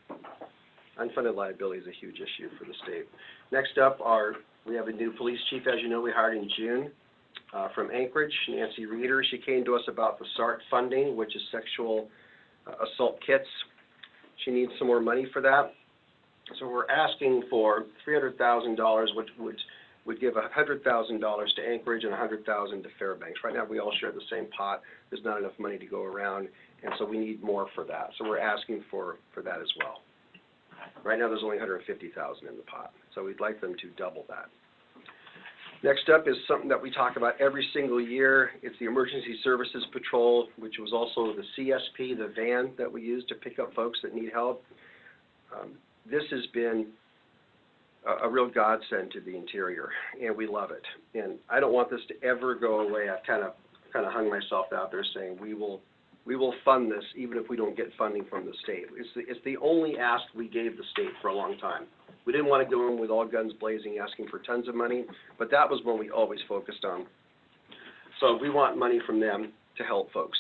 Unfunded liability is a huge issue for the state. Next up we have a new police chief, as you know, we hired in June from Anchorage, Nancy Reeder. She came to us about the SART funding, which is sexual assault kits. She needs some more money for that. So we're asking for $300,000, which would give $100,000 to Anchorage and $100,000 to Fairbanks. Right now, we all share the same pot. There's not enough money to go around, and so we need more for that. So we're asking for that as well. Right now, there's only $150,000 in the pot, so we'd like them to double that. Next up is something that we talk about every single year. It's the Emergency Services Patrol, which was also the CSP, the van that we use to pick up folks that need help. This has been a real godsend to the Interior, and we love it. And I don't want this to ever go away. I've kind of hung myself out there saying we will we will fund this even if we don't get funding from the state. It's the only ask we gave the state for a long time. We didn't want to go in with all guns blazing, asking for tons of money, but that was what we always focused on. So we want money from them to help folks,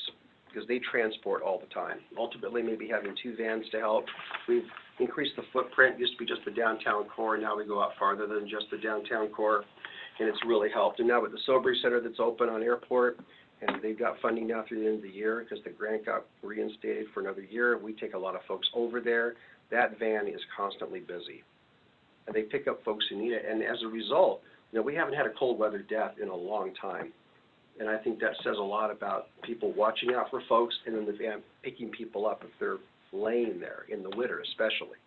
because they transport all the time. Ultimately, maybe having 2 vans to help. We've increased the footprint. It used to be just the downtown core, now we go out farther than just the downtown core, and it's really helped. And now with the Sobering Center that's open on Airport, and they've got funding now through the end of the year, because the grant got reinstated for another year, we take a lot of folks over there. That van is constantly busy. And they pick up folks who need it, and as a result, we haven't had a cold weather death in a long time. And I think that says a lot about people watching out for folks, and then the van picking people up if they're laying there, in the winter especially.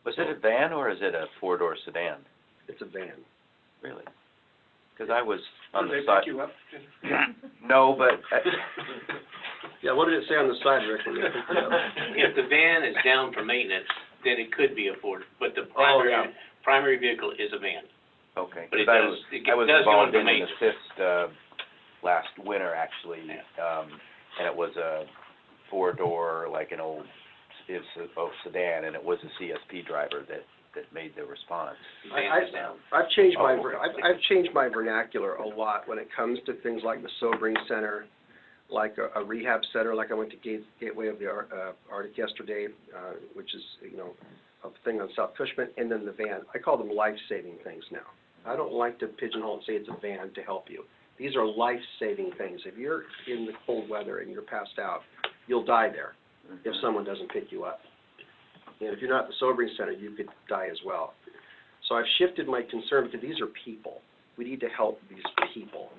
Was it a van or is it a 4-door sedan? It's a van. Really? Because I was on the Did they side. pick you up? No, but, Yeah, what did it say on the side, Rick, when they picked it up? If the van is down for maintenance, then it could be a Ford, but the Oh, yeah. primary vehicle is a van. okay. But it 'cause does- it I was does go involved into in an maintenance. assist, last winter, actually, and it was a 4-door, like an old, it's a sedan, and it was a CSP driver that made the response. Van is down. I've changed my, Oh, okay. I've changed my vernacular a lot when it comes to things like the Sobering Center, like a rehab center, like I went to Gateway of the Arctic yesterday, which is, a thing on South Cushman, and then the van. I call them life-saving things now. I don't like to pigeonhole and say it's a van to help you. These are life-saving things. If you're in the cold weather and you're passed out, you'll die there if someone doesn't pick you up. And if you're not at the Sobering Center, you could die as well. So I've shifted my concern, because these are people. We need to help these people.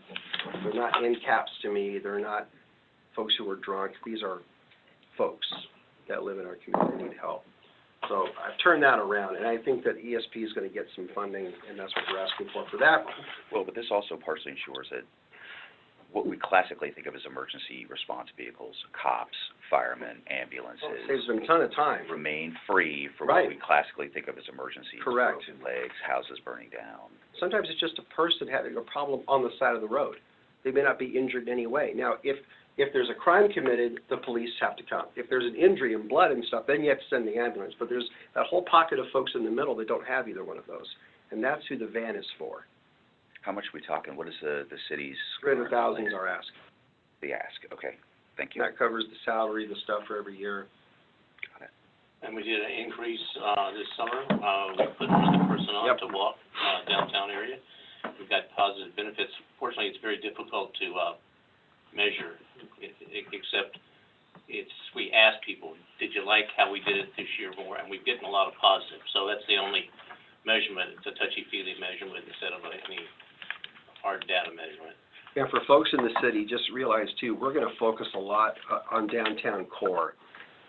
They're not end caps to me. They're not folks who are drunk. These are folks that live in our community and need help. So I've turned that around, and I think that ESP is going to get some funding, and that's what we're asking for that. Well, but this also partially ensures that what we classically think of as emergency response vehicles, cops, firemen, ambulances, Saves them a ton of time. remain free for Right. what we classically think of as emergencies. Correct. Broken legs, houses burning down. Sometimes it's just a person having a problem on the side of the road. They may not be injured in any way. Now, if there's a crime committed, the police have to come. If there's an injury and blood and stuff, then you have to send the ambulance. But there's that whole pocket of folks in the middle that don't have either one of those. And that's who the van is for. How much are we talking? What is the city's? 300,000 is our ask. The ask, okay, thank you. That covers the salary, the stuff for every year. Got it. And we did an increase, this summer, we put another person on Yep. to walk, downtown area. We've got positive benefits. Fortunately, it's very difficult to, measure, except we ask people, did you like how we did it this year more? And we've gotten a lot of positive, so that's the only measurement. It's a touchy-feely measurement instead of any hard data measurement. And for folks in the city, just realize too, we're going to focus a lot on downtown core.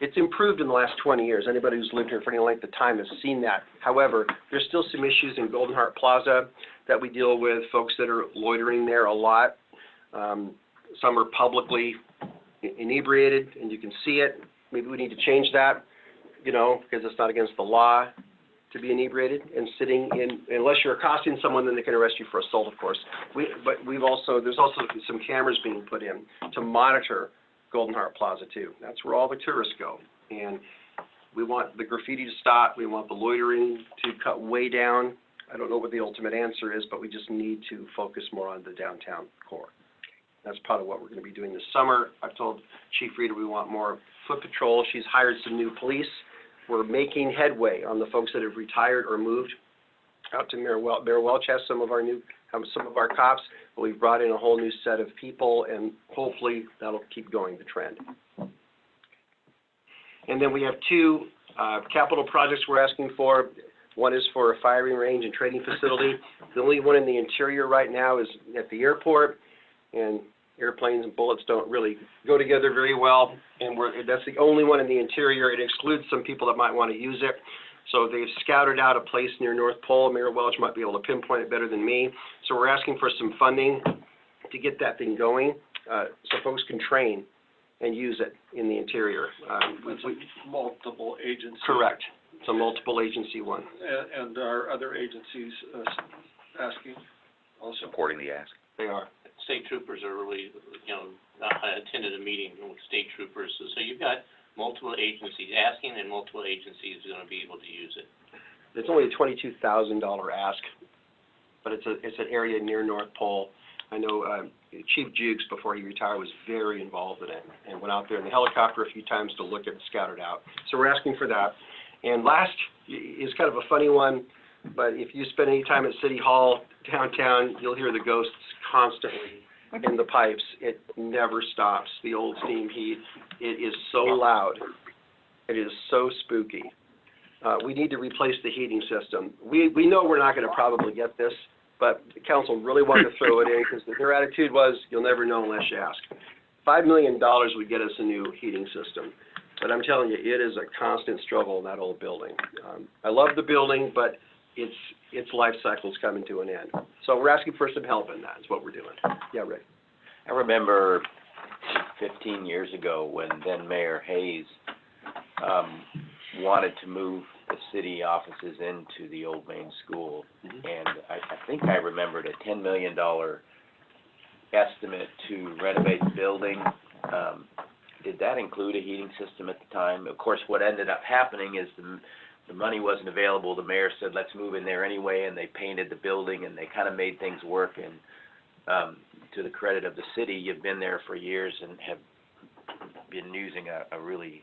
It's improved in the last 20 years. Anybody who's lived here for any length of time has seen that. However, there's still some issues in Golden Heart Plaza that we deal with, folks that are loitering there a lot. Some are publicly inebriated, and you can see it. Maybe we need to change that, because it's not against the law to be inebriated and sitting in, unless you're accosting someone, then they can arrest you for assault, of course. But there's also some cameras being put in to monitor Golden Heart Plaza too. That's where all the tourists go. And we want the graffiti to stop. We want the loitering to cut way down. I don't know what the ultimate answer is, but we just need to focus more on the downtown core. That's part of what we're going to be doing this summer. I've told Chief Reeder we want more foot patrol. She's hired some new police. We're making headway on the folks that have retired or moved out to Mayor Welch. Mayor Welch has some of our cops, but we've brought in a whole new set of people, and hopefully that'll keep going the trend. And then we have 2 capital projects we're asking for. One is for a firing range and training facility. The only one in the interior right now is at the airport, and airplanes and bullets don't really go together very well, and that's the only one in the interior. It excludes some people that might want to use it. So they've scouted out a place near North Pole. Mayor Welch might be able to pinpoint it better than me. So we're asking for some funding to get that thing going, so folks can train and use it in the interior. Multiple agencies. Correct. It's a multiple agency one. And are other agencies asking also? Supporting the ask. They are. state troopers are really, I attended a meeting with state troopers, so you've got multiple agencies asking, and multiple agencies are gonna be able to use it. It's only a $22,000 ask, but it's an area near North Pole. I know Chief Jukes, before he retired, was very involved in it and went out there in the helicopter a few times to look at and scout it out. So we're asking for that. And last is kind of a funny one, but if you spend any time at City Hall downtown, you'll hear the ghosts constantly in the pipes. It never stops, the old steam heat. It is so loud. It is so spooky. We need to replace the heating system. We know we're not going to probably get this, but the council really wanted to throw it in because their attitude was, you'll never know unless you ask. $5 million would get us a new heating system. But I'm telling you, it is a constant struggle in that old building. I love the building, but its life cycle is coming to an end. So we're asking for some help in that, is what we're doing. Yeah, Rick? I remember 15 years ago when then Mayor Hayes wanted to move the city offices into the old main school. And I think I remembered a $10 million estimate to renovate the building. Did that include a heating system at the time? Of course, what ended up happening is the money wasn't available. The mayor said, let's move in there anyway, and they painted the building, and they kind of made things work. And to the credit of the city, you've been there for years and have been using a really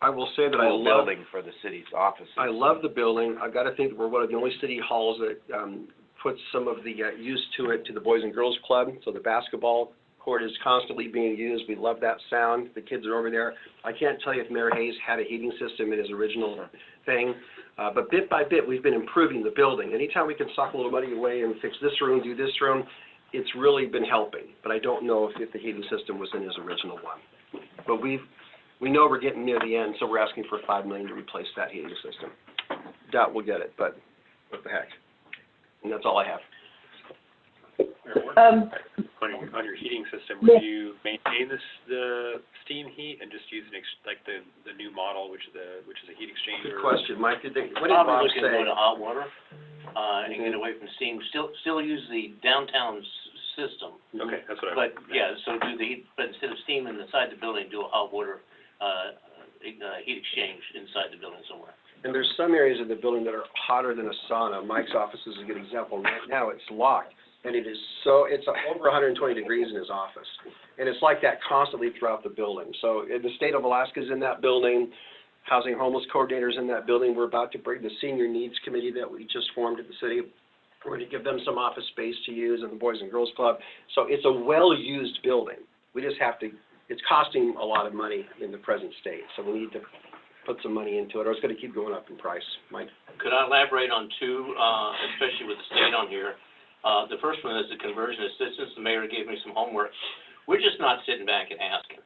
I will say that I cool love building for the city's offices. I love the building. I've got to think we're one of the only city halls that puts some of the use to it to the Boys and Girls Club. So the basketball court is constantly being used. We love that sound. The kids are over there. I can't tell you if Mayor Hayes had a heating system in his original thing, but bit by bit we've been improving the building. Anytime we can sock a little money away and fix this room, do this room, it's really been helping. But I don't know if the heating system was in his original one. But we know we're getting near the end, so we're asking for $5 million to replace that heating system. Doubt we'll get it, but what the heck. And that's all I have. On your heating system, would you maintain the steam heat and just use the new model, which is a heat exchanger? Good question, Mike. What did Bob Probably looking to go say? to hot water, and get away from steam. Still use the downtown system. Okay, that's what But, yeah, so but instead of steam inside the building, do a hot water, heat exchange inside the building somewhere. And there's some areas of the building that are hotter than a sauna. Mike's office is a good example. Right now, it's locked, and it's over 120 degrees in his office. And it's like that constantly throughout the building. So the state of Alaska is in that building. Housing Homeless Coordinator's in that building. We're about to bring the Senior Needs Committee that we just formed at the city. We're going to give them some office space to use in the Boys and Girls Club. So it's a well-used building. We just have to, it's costing a lot of money in the present state. So we need to put some money into it, or it's going to keep going up in price. Mike? Could I elaborate on two, especially with the state on here? The first one is the conversion assistance. The mayor gave me some homework. We're just not sitting back and asking.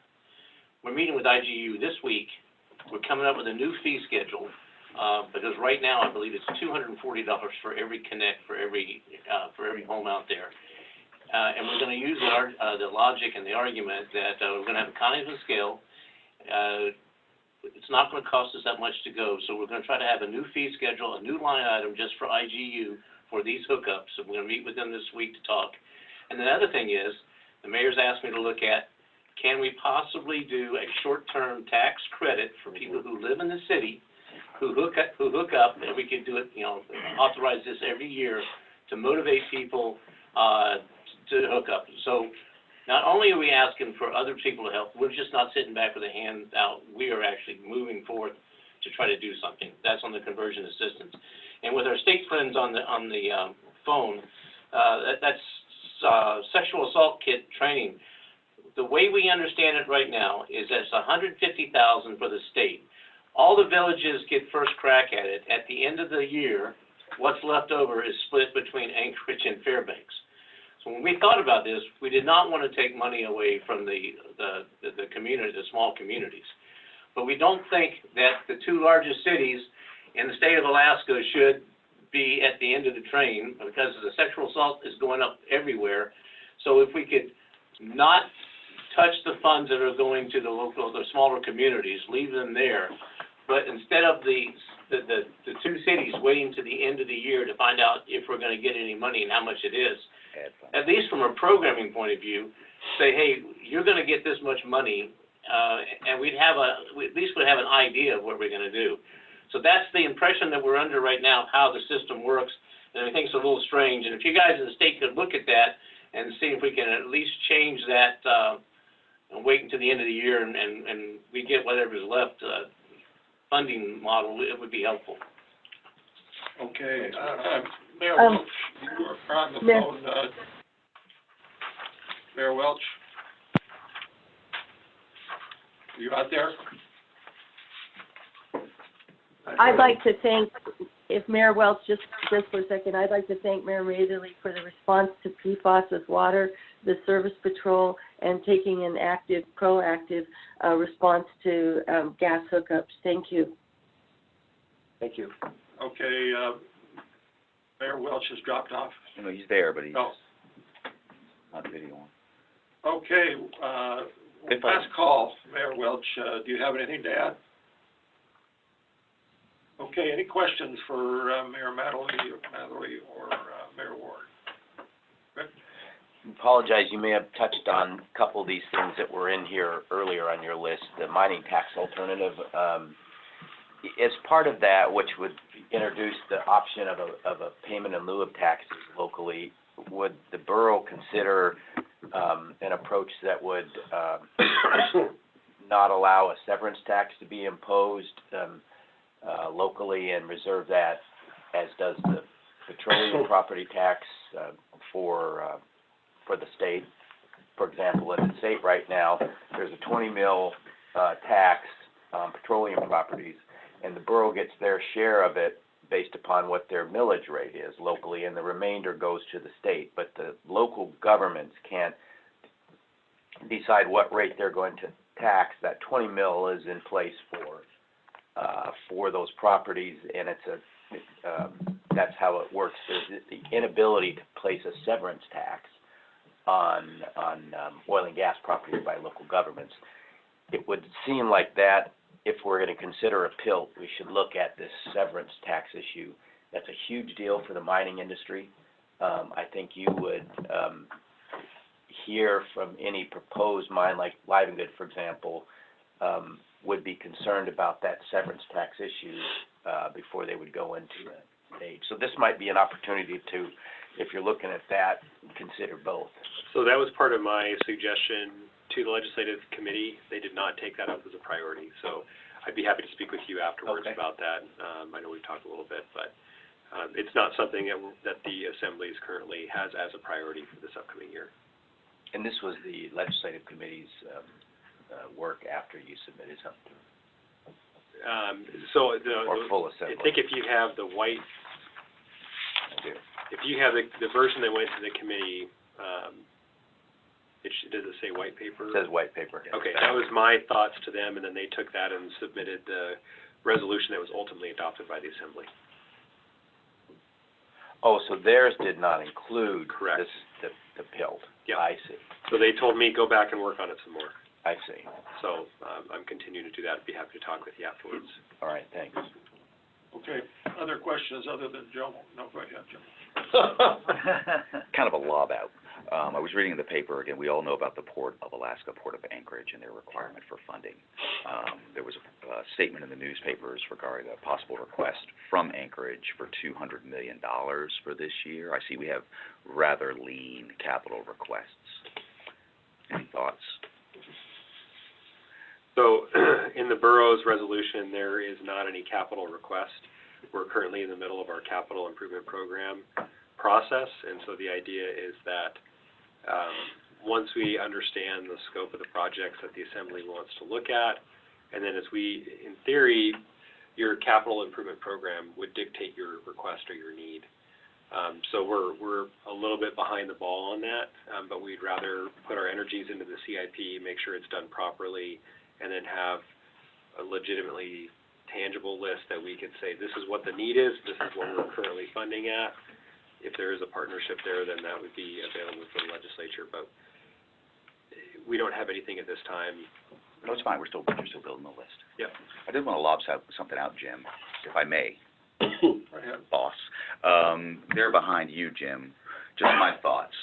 We're meeting with IGU this week. We're coming up with a new fee schedule, because right now I believe it's $240 for every connect, for every home out there. And we're going to use the logic and the argument that we're going to have economies of scale. It's not going to cost us that much to go, so we're going to try to have a new fee schedule, a new line item just for IGU for these hookups. So we're going to meet with them this week to talk. And the other thing is, the mayor's asked me to look at, can we possibly do a short-term tax credit for people who live in the city, who hook up, and we could do it, authorize this every year to motivate people to hook up. So not only are we asking for other people to help, we're just not sitting back with a hand out. We are actually moving forward to try to do something. That's on the conversion assistance. And with our state friends on the phone, that's sexual assault kit training. The way we understand it right now is that it's $150,000 for the state. All the villages get first crack at it. At the end of the year, what's left over is split between Anchorage and Fairbanks. So when we thought about this, we did not want to take money away from the community, the small communities. But we don't think that the two largest cities in the state of Alaska should be at the end of the train, because the sexual assault is going up everywhere. So if we could not touch the funds that are going to the smaller communities, leave them there, but instead of the the two cities waiting to the end of the year to find out if we're gonna get any money and how much it is. At least from a programming point of view, say, hey, you're gonna get this much money, and we at least would have an idea of what we're gonna do. So that's the impression that we're under right now, of how the system works, and I think it's a little strange. And if you guys in the state could look at that and see if we can at least change that, and wait until the end of the year and we get whatever's left, funding model, it would be helpful. Okay, Mayor Welch, you are on the Mayor. phone, Mayor Welch? You out there? I'd like to thank, if Mayor Welch, just for a second, I'd like to thank Mayor Matherly for the response to PFAS with water, the service patrol, and taking an active, proactive response to gas hookups. Thank you. Thank you. Okay, Mayor Welch has dropped off. You know, he's there, but he's Oh. not video on. Okay, If I- last call, Mayor Welch, do you have anything to add? Okay, any questions for Mayor Matherly or Mayor Ward? Rick? Apologize, you may have touched on a couple of these things that were in here earlier on your list. The mining tax alternative, as part of that, which would introduce the option of a payment in lieu of taxes locally, would the borough consider an approach that would not allow a severance tax to be imposed locally and reserve that, as does the petroleum property tax for the state? For example, in the state right now, there's a 20 mil tax on petroleum properties, and the borough gets their share of it based upon what their millage rate is locally, and the remainder goes to the state. But the local governments can't decide what rate they're going to tax. That 20 mil is in place for those properties, and that's how it works. There's the inability to place a severance tax on oil and gas properties by local governments. It would seem like that, if we're going to consider a PILT, we should look at this severance tax issue. That's a huge deal for the mining industry. I think you would hear from any proposed mine, like Livengood, for example, would be concerned about that severance tax issue before they would go into that stage. So this might be an opportunity to, if you're looking at that, consider both. So that was part of my suggestion to the legislative committee. They did not take that up as a priority, so I'd be happy to speak with you afterwards Okay. about that. I know we've talked a little bit, but it's not something that the assembly currently has as a priority for this upcoming year. And this was the legislative committee's work after you submitted something, So or full assembly? I think if you have the white, I do. if you have the version that went to the committee, does it say white paper? It says white paper. Okay, that was my thoughts to them, and then they took that and submitted the resolution that was ultimately adopted by the assembly. Oh, so theirs did not include Correct. the PILT? Yep. I see, So they told me, go back and work on it some more. I see. So I'm continuing to do that. I'd be happy to talk with you afterwards. All right, thanks. Okay, other questions other than Joe? No, go ahead, Joe. Kind of a lob out. I was reading in the paper, again, we all know about the Port of Alaska, Port of Anchorage, and their requirement for funding. There was a statement in the newspapers regarding a possible request from Anchorage for $200 million for this year. I see we have rather lean capital requests. Any thoughts? So in the borough's resolution, there is not any capital request. We're currently in the middle of our capital improvement program process, and so the idea is that once we understand the scope of the projects that the assembly wants to look at, and then as we, in theory, your capital improvement program would dictate your request or your need. So we're a little bit behind the ball on that, but we'd rather put our energies into the CIP, make sure it's done properly, and then have a legitimately tangible list that we could say, this is what the need is, this is what we're currently funding at. If there is a partnership there, then that would be available for the legislature, but we don't have anything at this time No, it's fine, you're still building the list. Yep. I did want to lob something out, Jim, if I may, Right ahead. boss. There behind you, Jim, just my thoughts.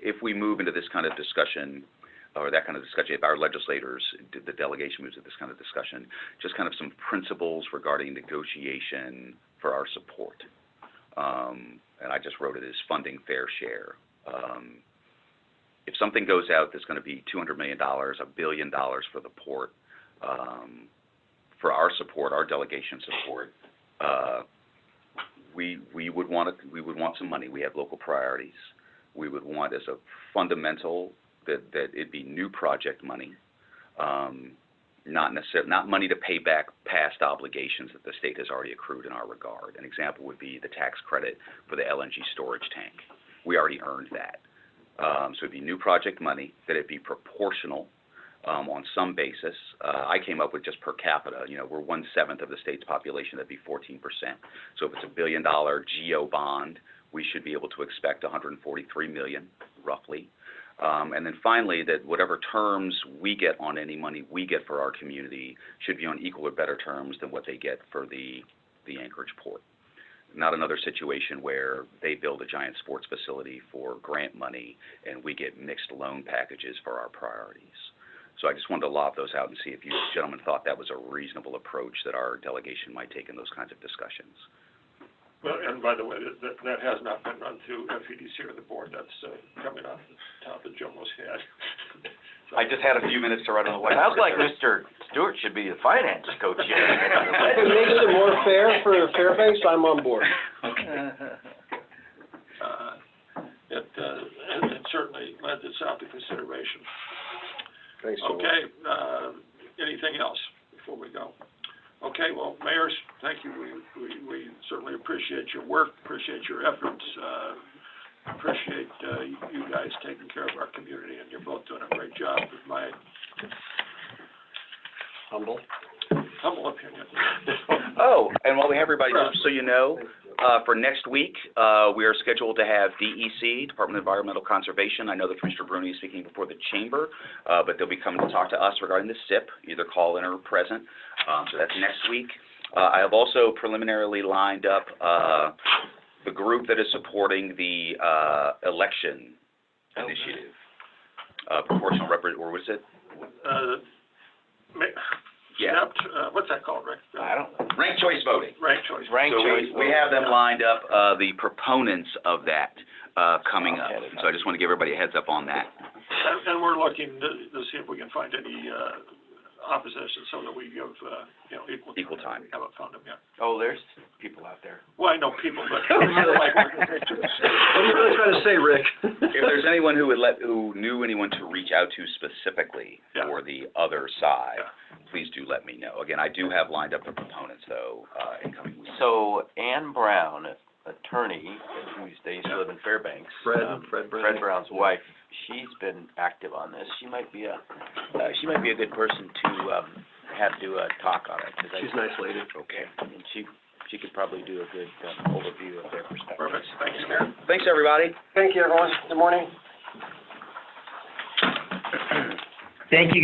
If we move into this kind of discussion, or that kind of discussion, if our legislators, the delegation moves to this kind of discussion, just kind of some principles regarding negotiation for our support. And I just wrote it as funding fair share. If something goes out that's going to be $200 million, $1 billion for the port, for our support, our delegation support, we would want some money. We have local priorities. We would want as a fundamental that it be new project money, not money to pay back past obligations that the state has already accrued in our regard. An example would be the tax credit for the LNG storage tank. We already earned that. So it'd be new project money, that it be proportional on some basis. I came up with just per capita. We're 1/7 of the state's population, that'd be 14%. So if it's $1 billion GO bond, we should be able to expect $143 million, roughly. And then finally, that whatever terms we get on any money we get for our community should be on equal or better terms than what they get for the Anchorage port. Not another situation where they build a giant sports facility for grant money and we get mixed loan packages for our priorities. So I just wanted to lob those out and see if you gentlemen thought that was a reasonable approach that our delegation might take in those kinds of discussions. Well, and by the way, that has not been run through FEDC or the board. That's coming off the top of Jomo's head. I just had a few minutes to run on the way. Sounds like Mr. Stewart should be the finance coach here. If it makes it more fair for Fairbanks, I'm on board. It certainly lends itself to consideration. Thanks, Joe. Okay, anything else before we go? Okay, well, mayors, thank you. We certainly appreciate your work, appreciate your efforts, appreciate you guys taking care of our community, and you're both doing a great job, with my Humble. opinion. Oh, and while we have everybody, just so you know, for next week, we are scheduled to have DEC, Department of Environmental Conservation. I know that Commissioner Bruni is speaking before the chamber, but they'll be coming to talk to us regarding the SIP, either call in or present. So that's next week. I have also preliminarily lined up the group that is supporting the election initiative. Proportional or what is it? Yeah. What's that called, Rick? I don't know. Ranked choice voting. Ranked choice. So we have them lined up, the proponents of that coming up. So I just want to give everybody a heads up on that. And we're looking to see if we can find any opposition so that we give, equal time. We haven't found them yet. Oh, there's people out there. Well, I know people, but like organizations. What are you really trying to say, Rick? If there's anyone who knew anyone to reach out to specifically for the other side, please do let me know. Again, I do have lined up the proponents, though, in coming weeks. So Ann Brown, attorney, who used to live in Fairbanks. Fred Brown's wife, she's been active on this. She might be a good person to have do a talk on it. She's a nice lady. Okay. And she could probably do a good overview of their perspective. Perfect. Thank you, Mayor. Thanks, everybody. Thank you, everyone. Good morning. Thank you, guys.